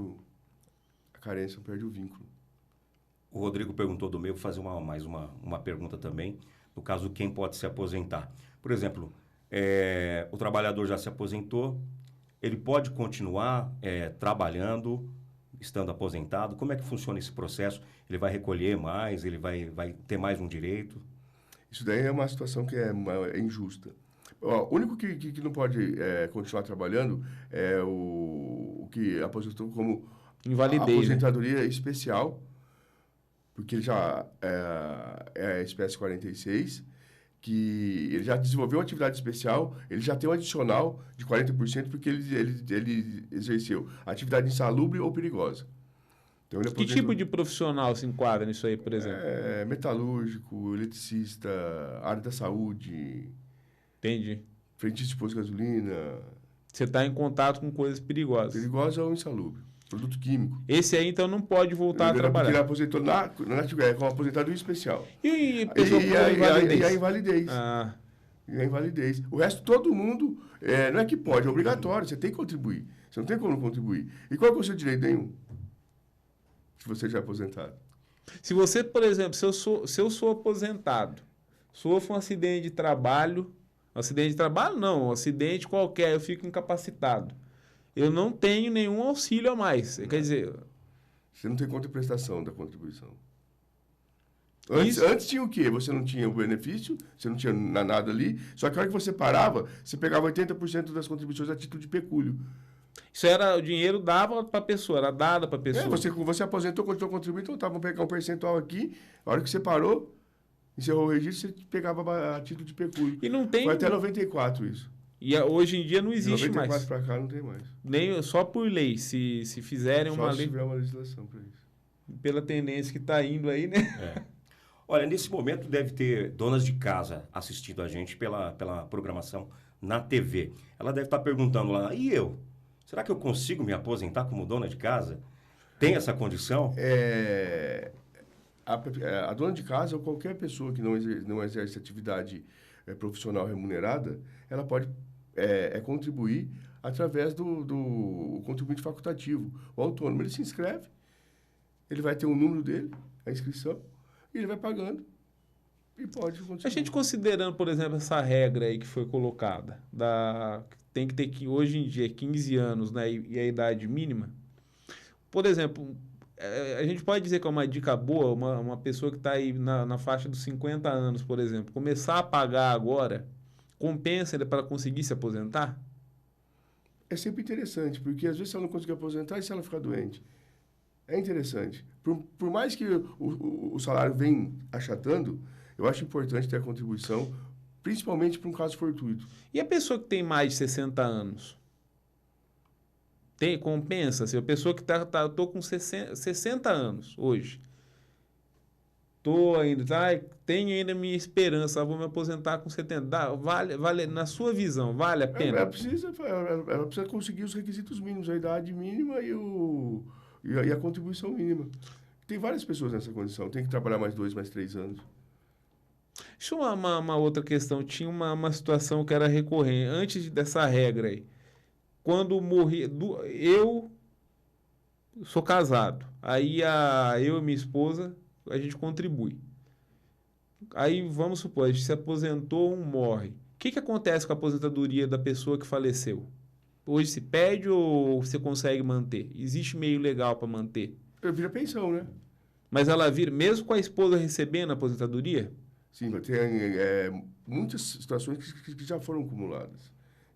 a carência, não perde o vínculo. O Rodrigo perguntou do meio, vou fazer mais uma pergunta também, no caso, quem pode se aposentar. Por exemplo, o trabalhador já se aposentou, ele pode continuar trabalhando, estando aposentado? Como é que funciona esse processo? Ele vai recolher mais? Ele vai ter mais um direito? Isso daí é uma situação que é injusta. O único que não pode continuar trabalhando é o que aposentou como invalidez, aposentadoria especial, porque ele já é a espécie 46, que ele já desenvolveu uma atividade especial, ele já tem um adicional de 40% porque ele exerceu atividade insalubre ou perigosa. Então, ele que tipo de profissional se enquadra nisso aí, por exemplo? Metalúrgico, eletricista, área da saúde. Entendi. Frentista de posto de gasolina. Você está em contato com coisas perigosas. Perigosa ou insalubre. Produto químico. Esse aí, então, não pode voltar a trabalhar. Ele aposentou como aposentadoria especial. E a invalidez. Ah. E a invalidez. O resto, todo mundo, não é que pode, é obrigatório. Você tem que contribuir. Você não tem como não contribuir. E qual é o seu direito? Nenhum. Se você já é aposentado. Se você, por exemplo, se eu sou aposentado, sofro um acidente de trabalho, um acidente qualquer, eu fico incapacitado. Eu não tenho nenhum auxílio a mais. Quer dizer... Você não tem contraprestação da contribuição. Antes tinha o quê? Você não tinha o benefício, você não tinha nada ali, só que a hora que você parava, você pegava 80% das contribuições a título de pecúlio. Isso era, o dinheiro dava para a pessoa, era dado para a pessoa. Você aposentou, continuou contribuindo, então vamos pegar um percentual aqui, a hora que você parou, encerrou o registro, você pegava a título de pecúlio. E não tem... Foi até 94 isso. E hoje em dia não existe mais. 94 para cá não tem mais. Nem, só por lei, se fizerem uma lei... Só se tiver uma legislação para isso. Pela tendência que está indo aí, né? Olha, nesse momento deve ter donas de casa assistindo a gente pela programação na TV. Ela deve estar perguntando lá, e eu? Será que eu consigo me aposentar como dona de casa? Tem essa condição? A dona de casa ou qualquer pessoa que não exerce atividade profissional remunerada, ela pode contribuir através do contribuinte facultativo. O autônomo, ele se inscreve, ele vai ter o número dele, a inscrição, e ele vai pagando e pode continuar. A gente considerando, por exemplo, essa regra aí que foi colocada, tem que ter que hoje em dia 15 anos, né, e a idade mínima. Por exemplo, a gente pode dizer que é uma dica boa, uma pessoa que está aí na faixa dos 50 anos, por exemplo, começar a pagar agora, compensa ele para conseguir se aposentar? É sempre interessante, porque às vezes ela não conseguir aposentar e se ela ficar doente. É interessante. Por mais que o salário venha achatando, eu acho importante ter a contribuição, principalmente para um caso fortuito. E a pessoa que tem mais de 60 anos? Compensa? Se a pessoa que tô com 60 anos hoje, tenho ainda minha esperança, vou me aposentar com 70. Vale, na sua visão, vale a pena? Ela precisa conseguir os requisitos mínimos, a idade mínima e a contribuição mínima. Tem várias pessoas nessa condição, tem que trabalhar mais 2, mais 3 anos. Deixa eu uma outra questão. Tinha uma situação que era recorrente, antes dessa regra aí. Quando morri, eu sou casado, aí eu e minha esposa, a gente contribui. Aí, vamos supor, a gente se aposentou, morre. O que acontece com a aposentadoria da pessoa que faleceu? Hoje se pede ou você consegue manter? Existe meio legal para manter? Vira pensão, né? Mas ela vira, mesmo com a esposa recebendo a aposentadoria? Sim, tem muitas situações que já foram acumuladas,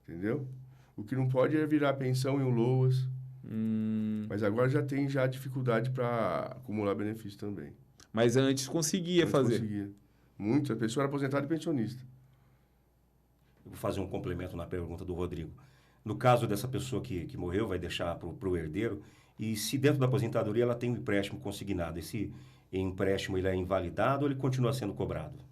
entendeu? O que não pode é virar pensão em um LOAS, mas agora já tem dificuldade para acumular benefício também. Mas antes conseguia fazer? Conseguia. Muita pessoa era aposentada e pensionista. Eu vou fazer um complemento na pergunta do Rodrigo. No caso dessa pessoa que morreu, vai deixar para o herdeiro, e se dentro da aposentadoria ela tem um empréstimo consignado, esse empréstimo ele é invalidado ou ele continua sendo cobrado?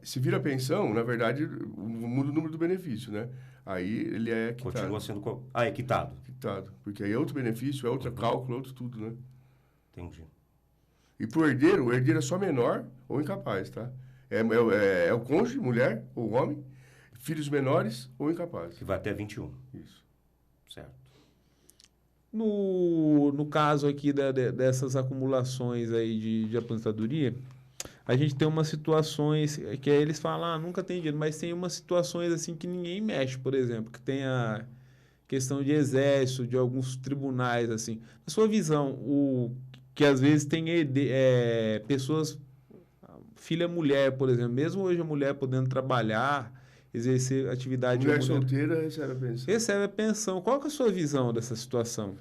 Se vira pensão, na verdade, muda o número do benefício, né? Aí ele é quitado. Continua sendo... é quitado. Quitado, porque aí é outro benefício, é outro cálculo, é outro tudo, né? Entendi. E pro herdeiro, o herdeiro é só menor ou incapaz, tá? É o cônjuge, mulher ou homem, filhos menores ou incapazes. Que vai até 21. Isso. Certo. No caso aqui dessas acumulações aí de aposentadoria, a gente tem umas situações que aí eles falam, nunca tem dinheiro, mas tem umas situações assim que ninguém mexe, por exemplo, que tem a questão de exército, de alguns tribunais, assim. Na sua visão, que às vezes tem pessoas, filha mulher, por exemplo, mesmo hoje a mulher podendo trabalhar, exercer atividade... Mulher solteira recebe a pensão. Recebe a pensão. Qual que é a sua visão dessa situação?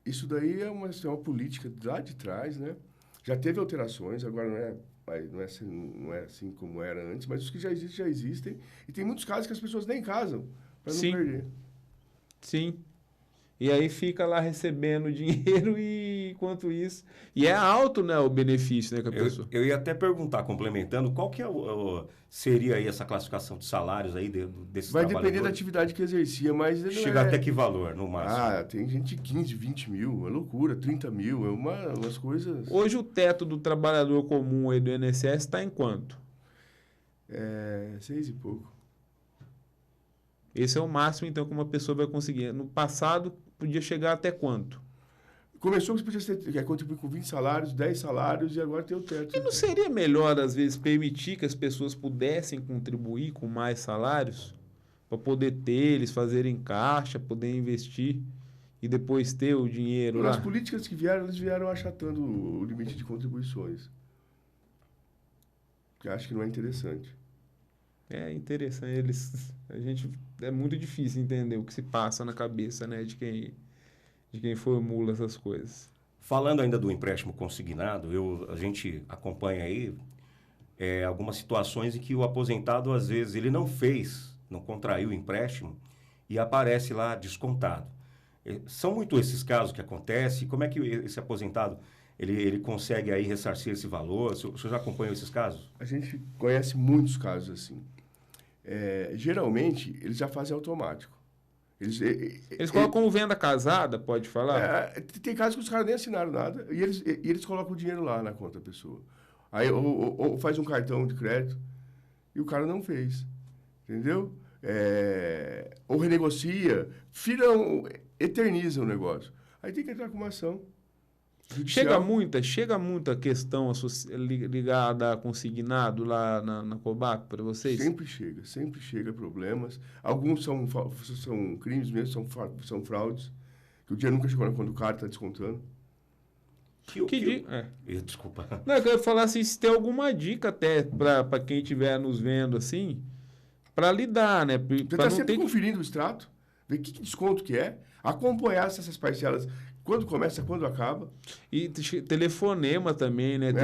Isso daí é uma política lá de trás, né? Já teve alterações, agora não é assim como era antes, mas os que já existem. E tem muitos casos que as pessoas nem casam para não perder. Sim. E aí fica lá recebendo dinheiro e enquanto isso... E é alto, né, o benefício, né, que a pessoa... Eu ia até perguntar, complementando, qual que seria aí essa classificação de salários aí desses Vai depender da atividade que exercia, mas... Chega até que valor, no máximo? Tem gente de 15, 20 mil, é loucura, 30 mil, é umas coisas... Hoje o teto do trabalhador comum aí do INSS está em quanto? 6 e pouco. Esse é o máximo, então, que uma pessoa vai conseguir. No passado, podia chegar até quanto? Começou que você podia contribuir com 20 salários, 10 salários, e agora tem o teto. E não seria melhor, às vezes, permitir que as pessoas pudessem contribuir com mais salários? Para poder eles fazerem caixa, poder investir e depois ter o dinheiro lá? As políticas que vieram, eles vieram achatando o limite de contribuições. Que eu acho que não é interessante. É interessante. É muito difícil entender o que se passa na cabeça, né, de quem formula essas coisas. Falando ainda do empréstimo consignado, a gente acompanha aí algumas situações em que o aposentado, às vezes, ele não contraiu o empréstimo e aparece lá descontado. São muito esses casos que acontecem. Como é que esse aposentado ele consegue aí ressarcir esse valor? O senhor já acompanhou esses casos? A gente conhece muitos casos assim. Geralmente, eles já fazem automático. Eles colocam como venda casada, pode falar? Tem casos que os caras nem assinaram nada e eles colocam o dinheiro lá na conta da pessoa. Aí ou faz um cartão de crédito e o cara não fez. entendeu? Ou renegocia, eterniza o negócio. Aí tem que entrar com uma ação judicial. Chega muita questão ligada a consignado lá na Cobap para vocês? Sempre chega problemas. Alguns são crimes mesmo, são fraudes. Que o dia nunca chegou quando o cara está descontando. Desculpa. Não, eu queria falar assim, se tem alguma dica até para quem estiver nos vendo assim, para lidar, né? Você está sempre conferindo o extrato, ver que desconto que é, acompanhar essas parcelas, quando começa, quando acaba. E telefonema também, né? Tem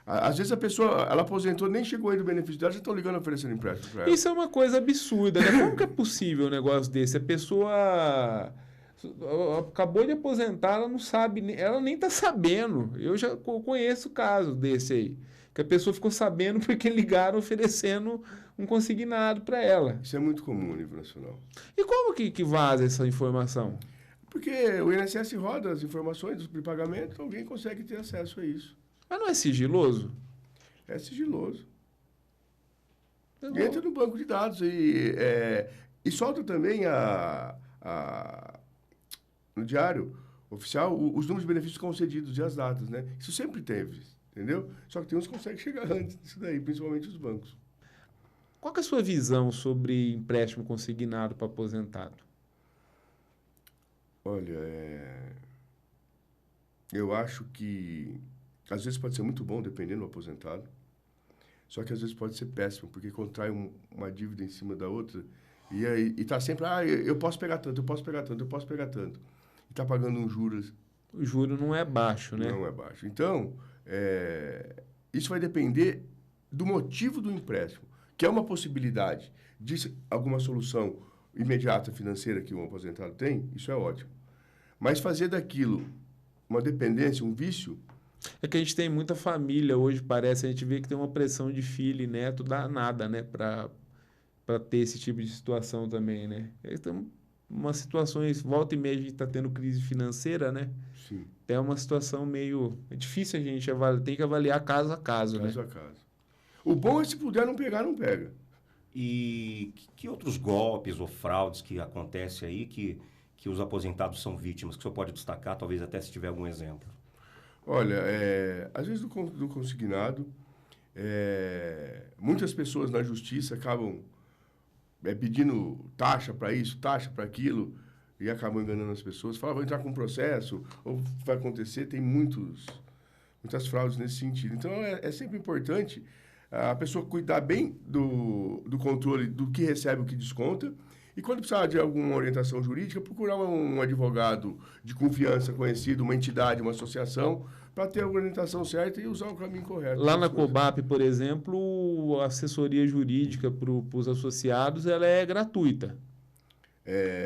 Às vezes a pessoa, ela aposentou, nem chegou aí do benefício dela, já estão ligando oferecendo empréstimo para ela. Isso é uma coisa absurda, né? Como que é possível um negócio desse? A pessoa acabou de aposentar, ela não sabe, ela nem está sabendo. Eu já conheço caso desse aí, que a pessoa ficou sabendo porque ligaram oferecendo um consignado para ela. Isso é muito comum no nível nacional. E como que vaza essa informação? Porque o INSS roda as informações de pagamento, alguém consegue ter acesso a isso. Mas não é sigiloso? É sigiloso. Entra no banco de dados e solta também no diário oficial os números de benefícios concedidos e as datas, né? Isso sempre teve, entendeu? Só que tem uns que conseguem chegar antes disso daí, principalmente os bancos. Qual que é a sua visão sobre empréstimo consignado para aposentado? Olha, eu acho que às vezes pode ser muito bom, dependendo do aposentado, só que às vezes pode ser péssimo, porque contrai uma dívida em cima da outra e tá sempre, eu posso pegar tanto, eu posso pegar tanto, eu posso pegar tanto. E tá pagando um juros. O juro não é baixo, né? Não é baixo. Então, isso vai depender do motivo do empréstimo, que é uma possibilidade de alguma solução imediata financeira que um aposentado tem, isso é ótimo. Mas fazer daquilo uma dependência, um vício... É que a gente tem muita família hoje, parece, a gente vê que tem uma pressão de filho e neto danada, né? Para ter esse tipo de situação também, né? Então, umas situações, volta e meia a gente está tendo crise financeira, né? Sim. É uma situação meio... É difícil a gente avaliar, tem que avaliar caso a caso, né? Caso a caso. O bom é se puder não pegar, não pega. E que outros golpes ou fraudes que acontecem aí que os aposentados são vítimas, que o senhor pode destacar, talvez até se tiver algum exemplo? Olha, às vezes do consignado, muitas pessoas na justiça acabam pedindo taxa para isso, taxa para aquilo, e acabam enganando as pessoas. Falam, vou entrar com um processo, ou vai acontecer, tem muitas fraudes nesse sentido. Então, é sempre importante a pessoa cuidar bem do controle do que recebe, o que desconta, e quando precisar de alguma orientação jurídica, procurar um advogado de confiança conhecido, uma entidade, uma associação, para ter a orientação certa e usar o caminho correto. Lá na Cobap, por exemplo, a assessoria jurídica para os associados ela é gratuita.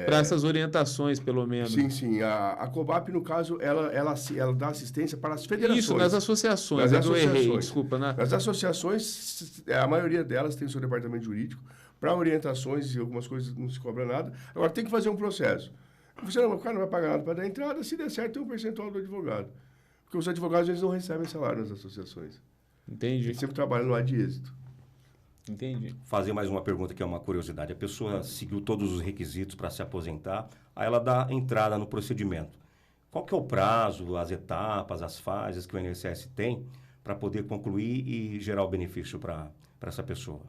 Para essas orientações, pelo menos. Sim. A Cobap, no caso, ela dá assistência para as federações. Isso, nas associações. Eu errei, desculpa. Nas associações, a maioria delas tem o seu departamento jurídico. Para orientações e algumas coisas não se cobra nada. Agora, tem que fazer um processo. O cara não vai pagar nada para dar entrada, se der certo, tem um percentual do advogado. Porque os advogados, eles não recebem salário nas associações. Entendi. Eles sempre trabalham no ar de êxito. Entendi. Fazer mais uma pergunta que é uma curiosidade. A pessoa seguiu todos os requisitos para se aposentar, aí ela dá entrada no procedimento. Qual que é o prazo, as etapas, as fases que o INSS tem para poder concluir e gerar o benefício para essa pessoa?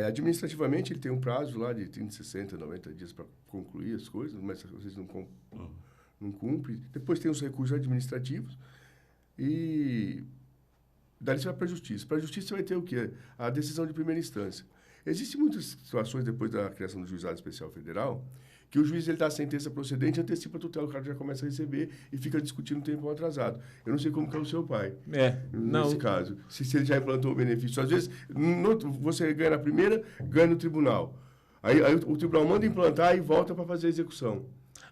Administrativamente, ele tem um prazo lá de 30, 60, 90 dias para concluir as coisas, mas às vezes não cumpre. Depois tem os recursos administrativos e dali você vai para a justiça. Para a justiça você vai ter o quê? A decisão de primeira instância. Existem muitas situações depois da criação do Juizado Especial Federal que o juiz ele dá a sentença procedente, antecipa a tutela, o cara já começa a receber e fica discutindo um tempo atrasado. Eu não sei como que é o seu pai. Nesse caso. Se ele já implantou o benefício. Às vezes, você ganha na primeira, ganha no tribunal. Aí o tribunal manda implantar e volta para fazer a execução.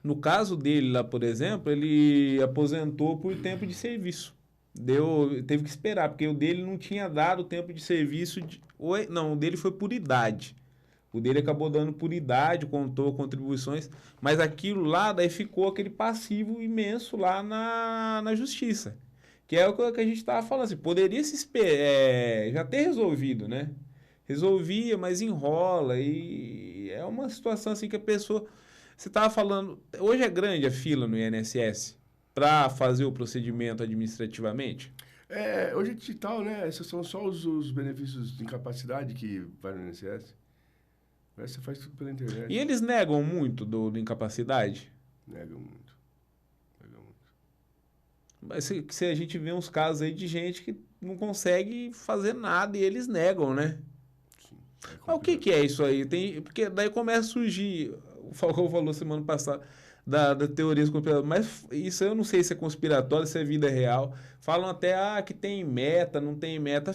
No caso dele lá, por exemplo, ele aposentou por tempo de serviço. Teve que esperar, porque o dele não tinha dado tempo de serviço. O dele foi por idade. O dele acabou dando por idade, contou contribuições, mas aquilo lá, daí ficou aquele passivo imenso lá na justiça. Que é o que a gente estava falando, assim, poderia já ter resolvido, né? resolvia, mas enrola. E é uma situação assim que a pessoa... Você estava falando... Hoje é grande a fila no INSS para fazer o procedimento administrativamente? Hoje é digital, né? Esses são só os benefícios de incapacidade que vai no INSS. Você faz tudo pela internet. E eles negam muito do incapacidade? Negam muito. Negam muito. Mas se a gente vê uns casos aí de gente que não consegue fazer nada e eles negam, né? Sim, Mas o que é isso aí? Porque daí começa a surgir, o Falcão falou semana passada, da teoria conspiratória, mas isso eu não sei se é conspiratório, se é vida real. Falam até que tem meta, não tem meta.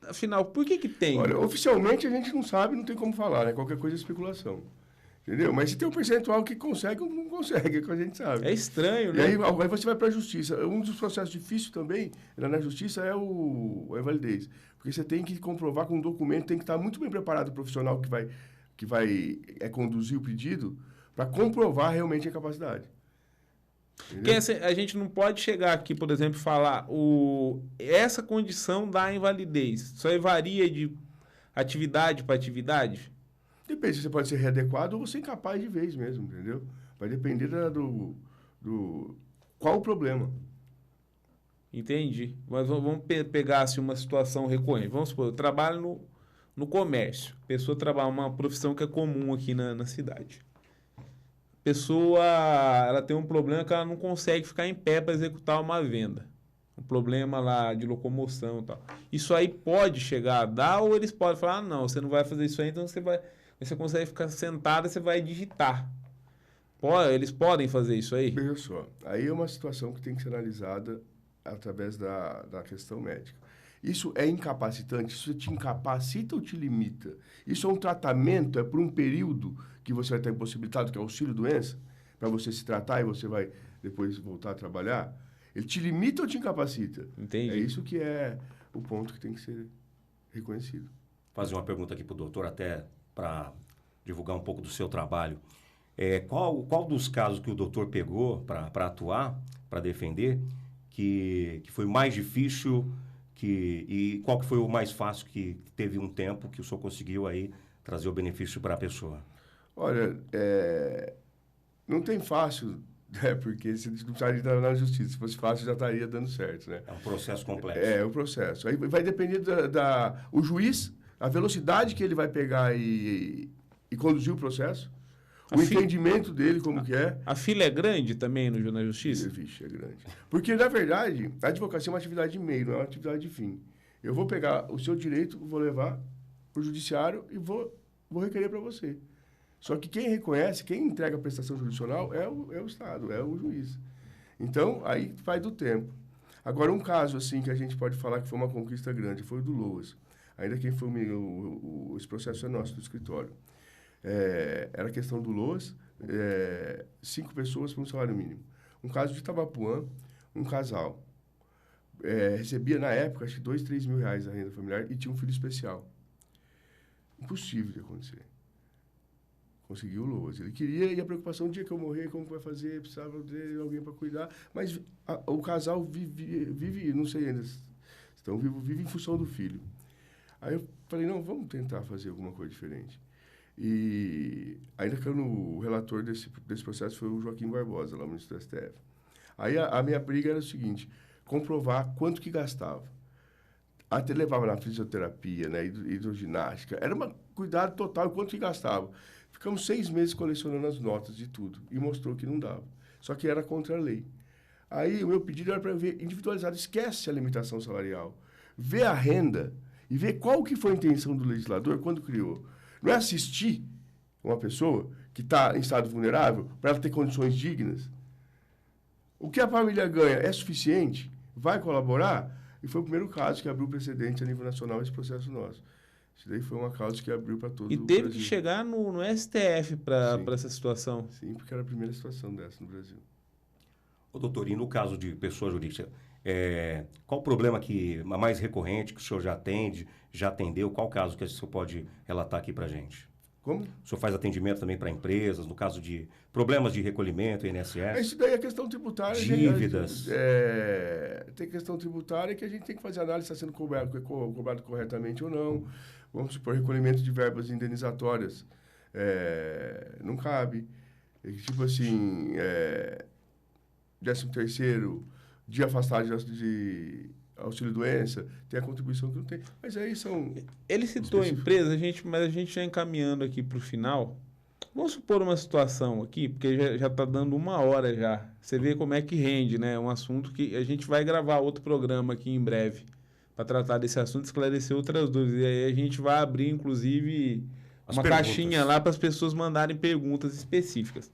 Afinal, por que tem? Olha, oficialmente a gente não sabe, não tem como falar, né? Qualquer coisa é especulação. Entendeu? Mas se tem um percentual que consegue ou não consegue, é que a gente sabe. É estranho, né? E aí você vai para a justiça. Um dos processos difíceis também na justiça é a invalidez. Porque você tem que comprovar com um documento, tem que estar muito bem preparado o profissional que vai conduzir o pedido para comprovar realmente a capacidade. Porque a gente não pode chegar aqui, por exemplo, e falar essa condição da invalidez. Só varia de atividade para atividade? Depende, você pode ser readequado ou você é incapaz de vez mesmo, entendeu? Vai depender qual o problema. Entendi. Mas vamos pegar assim, uma situação recorrente. Vamos supor, eu trabalho no comércio. A pessoa trabalha uma profissão que é comum aqui na cidade. A pessoa ela tem um problema que ela não consegue ficar em pé para executar uma venda. Um problema lá de locomoção e tal. Isso aí pode chegar a dar ou eles podem falar, não, você não vai fazer isso aí, então você consegue ficar sentado e você vai digitar. Eles podem fazer isso aí? Veja só, aí é uma situação que tem que ser analisada através da questão médica. Isso é incapacitante? Isso te incapacita ou te limita? Isso é um tratamento, é por um período que você vai estar impossibilitado, que é o auxílio-doença, para você se tratar e você vai depois voltar a trabalhar? Ele te limita ou te incapacita? Entendi. É isso que é o ponto que tem que ser reconhecido. Fazer uma pergunta aqui para o doutor, até para divulgar um pouco do seu trabalho. Qual dos casos que o doutor pegou para atuar, para defender, que foi mais difícil e qual que foi o mais fácil que teve um tempo que o senhor conseguiu aí trazer o benefício para a pessoa? Olha, não tem fácil, né? Porque você não precisaria estar na justiça. Se fosse fácil, já estaria dando certo, né? É um processo complexo. É o processo. Aí vai depender o juiz, a velocidade que ele vai pegar e conduzir o processo, entendimento dele, como que é. A fila é grande também na justiça? Vixe, é grande. Porque, na verdade, a advocacia é uma atividade de meio, não é uma atividade de fim. Eu vou pegar o seu direito, vou levar para o judiciário e vou requerer para você. Só que quem reconhece, quem entrega a prestação jurisdicional é o Estado, é o juiz. Então, aí vai do tempo. Agora, um caso assim que a gente pode falar que foi uma conquista grande foi o do Loas. Ainda quem foi esse processo é nosso, do escritório. Era a questão do Loas, 5 pessoas por um salário mínimo. Um caso de Itabapuã, um casal. Recebia, na época, acho que 2, 3 mil reais a renda familiar e tinha um filho especial. Impossível de acontecer. Conseguiu o Loas. Ele queria, e a preocupação, o dia que eu morrer, como que vai fazer? Precisava de alguém para cuidar. Mas o casal vive, não sei ainda, vive em função do filho. Aí eu falei, não, vamos tentar fazer alguma coisa diferente. E ainda que o relator desse processo foi o Joaquim Barbosa, lá no ministro do STF. Aí a minha briga era o seguinte, comprovar quanto que gastava. Até levava na fisioterapia, né, hidroginástica. Era um cuidado total, quanto que gastava. Ficamos 6 meses colecionando as notas de tudo e mostrou que não dava. Só que era contra a lei. Aí o meu pedido era para ver individualizado, esquece a limitação salarial. Vê a renda e vê qual que foi a intenção do legislador quando criou. Não é assistir uma pessoa que está em estado vulnerável para ela ter condições dignas. O que a família ganha é suficiente? Vai colaborar? E foi o primeiro caso que abriu precedente a nível nacional esse processo nosso. Isso daí foi uma causa que abriu para todo o Brasil. E teve que chegar no STF para essa situação. Sim, porque era a primeira situação dessa no Brasil. Ô, doutor, e no caso de pessoa jurídica, qual o problema mais recorrente que o senhor já atende, já atendeu? Qual caso que o senhor pode relatar aqui para a gente? Como? O senhor faz atendimento também para empresas, no caso de problemas de recolhimento, INSS? Isso daí é questão tributária. Dívidas. Tem questão tributária que a gente tem que fazer análise se está sendo cobrado corretamente ou não. Vamos supor, recolhimento de verbas indenizatórias. Não cabe. Tipo assim, 13º, dia afastado de auxílio-doença, tem a contribuição que não tem. Mas aí são... Ele citou a empresa, mas a gente já encaminhando aqui para o final. Vamos supor uma situação aqui, porque já está dando 1 hora já. Você vê como é que rende, né? Um assunto que a gente vai gravar outro programa aqui em breve para tratar desse assunto e esclarecer outras dúvidas. E aí a gente vai abrir, inclusive, uma caixinha lá para as pessoas mandarem perguntas específicas.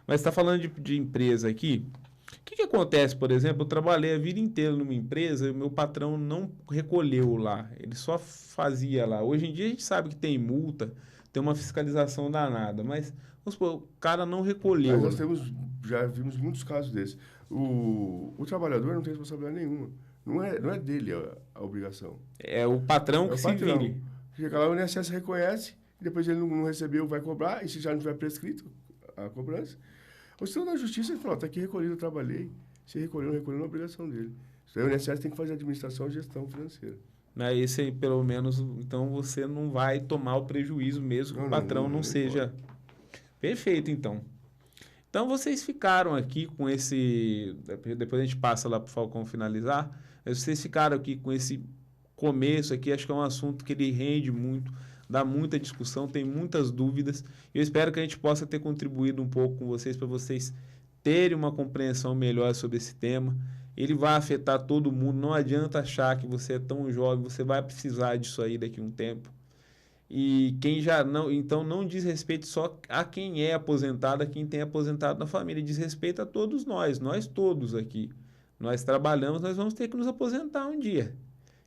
Mas está falando de empresa aqui. O que acontece, por exemplo, eu trabalhei a vida inteira numa empresa e o meu patrão não recolheu lá, ele só fazia lá. Hoje em dia a gente sabe que tem multa, tem uma fiscalização danada, mas vamos supor, o cara não recolheu. Mas nós já vimos muitos casos desses. O trabalhador não tem responsabilidade nenhuma. Não é dele a obrigação. É o patrão que se vire. Chega lá, o INSS reconhece, e depois ele não recebeu, vai cobrar, e se já não tiver prescrito a cobrança... Ou se não, na justiça, ele fala, está aqui recolhido, eu trabalhei. Se recolheu, não recolheu, não é obrigação dele. Isso aí o INSS tem que fazer administração e gestão financeira. Esse aí, pelo menos, então você não vai tomar o prejuízo mesmo que o patrão não seja... Perfeito, então. Então, vocês ficaram aqui com esse... Depois a gente passa lá para o Falcão finalizar. Mas vocês ficaram aqui com esse começo aqui. Acho que é um assunto que ele rende muito, dá muita discussão, tem muitas dúvidas. Eu espero que a gente possa ter contribuído um pouco com vocês, para vocês terem uma compreensão melhor sobre esse tema. Ele vai afetar todo mundo, não adianta achar que você é tão jovem, você vai precisar disso aí daqui a um tempo. E quem já não... Então, não diz respeito só a quem é aposentado, a quem tem aposentado na família, diz respeito a todos nós todos aqui. Nós trabalhamos, nós vamos ter que nos aposentar um dia.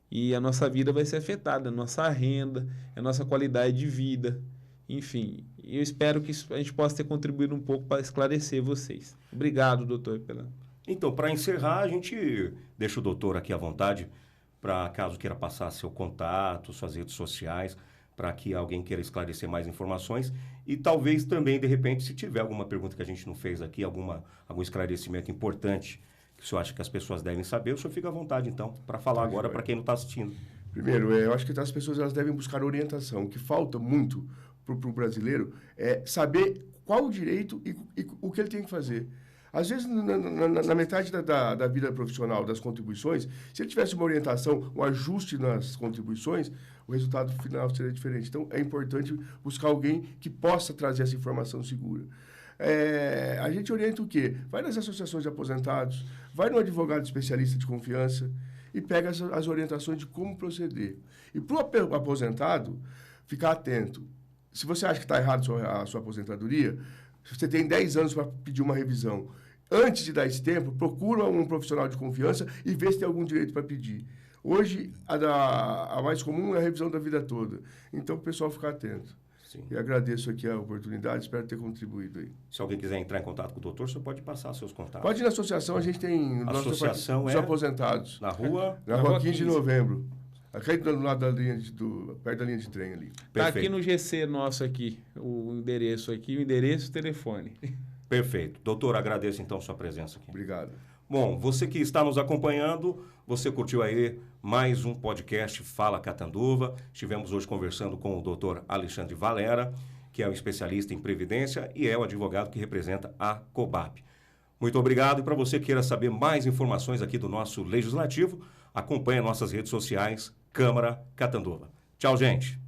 E a nossa vida vai ser afetada, a nossa renda, a nossa qualidade de vida, enfim. Eu espero que a gente possa ter contribuído um pouco para esclarecer vocês. Obrigado, doutor. Então, para encerrar, a gente deixa o doutor aqui à vontade, para caso queira passar seu contato, suas redes sociais, para que alguém queira esclarecer mais informações. E talvez também, de repente, se tiver alguma pergunta que a gente não fez aqui, algum esclarecimento importante que o senhor acha que as pessoas devem saber, o senhor fica à vontade, então, para falar agora para quem não está assistindo. Primeiro, eu acho que as pessoas elas devem buscar orientação. O que falta muito para o brasileiro é saber qual o direito e o que ele tem que fazer. Às vezes, na metade da vida profissional, das contribuições, se ele tivesse uma orientação, um ajuste nas contribuições, o resultado final seria diferente. Então, é importante buscar alguém que possa trazer essa informação segura. A gente orienta o quê? Vai nas associações de aposentados, vai no advogado especialista de confiança e pega as orientações de como proceder. E para o aposentado, ficar atento. Se você acha que está errado a sua aposentadoria, você tem 10 anos para pedir uma revisão. Antes de dar esse tempo, procura um profissional de confiança e vê se tem algum direito para pedir. Hoje, a mais comum é a revisão da vida toda. Então, o pessoal ficar atento. Sim. E agradeço aqui a oportunidade, espero ter contribuído aí. Se alguém quiser entrar em contato com o doutor, você pode passar seus contatos. Pode ir na associação, a gente tem... Associação dos aposentados. Na rua? Na rua 15 de novembro. Aqui do lado da linha perto da linha de trem ali. Está aqui no GC nosso aqui, o endereço e o telefone. Perfeito. Doutor, agradeço então sua presença aqui. Obrigado. Bom, você que está nos acompanhando, você curtiu aí mais um podcast Fala Catanduva. Estivemos hoje conversando com o doutor Alexandre Valera, que é um especialista em previdência e é o advogado que representa a COBAP. Muito obrigado. E para você que queira saber mais informações aqui do nosso Legislativo, acompanhe nossas redes sociais, Câmara Catanduva. Tchau, gente.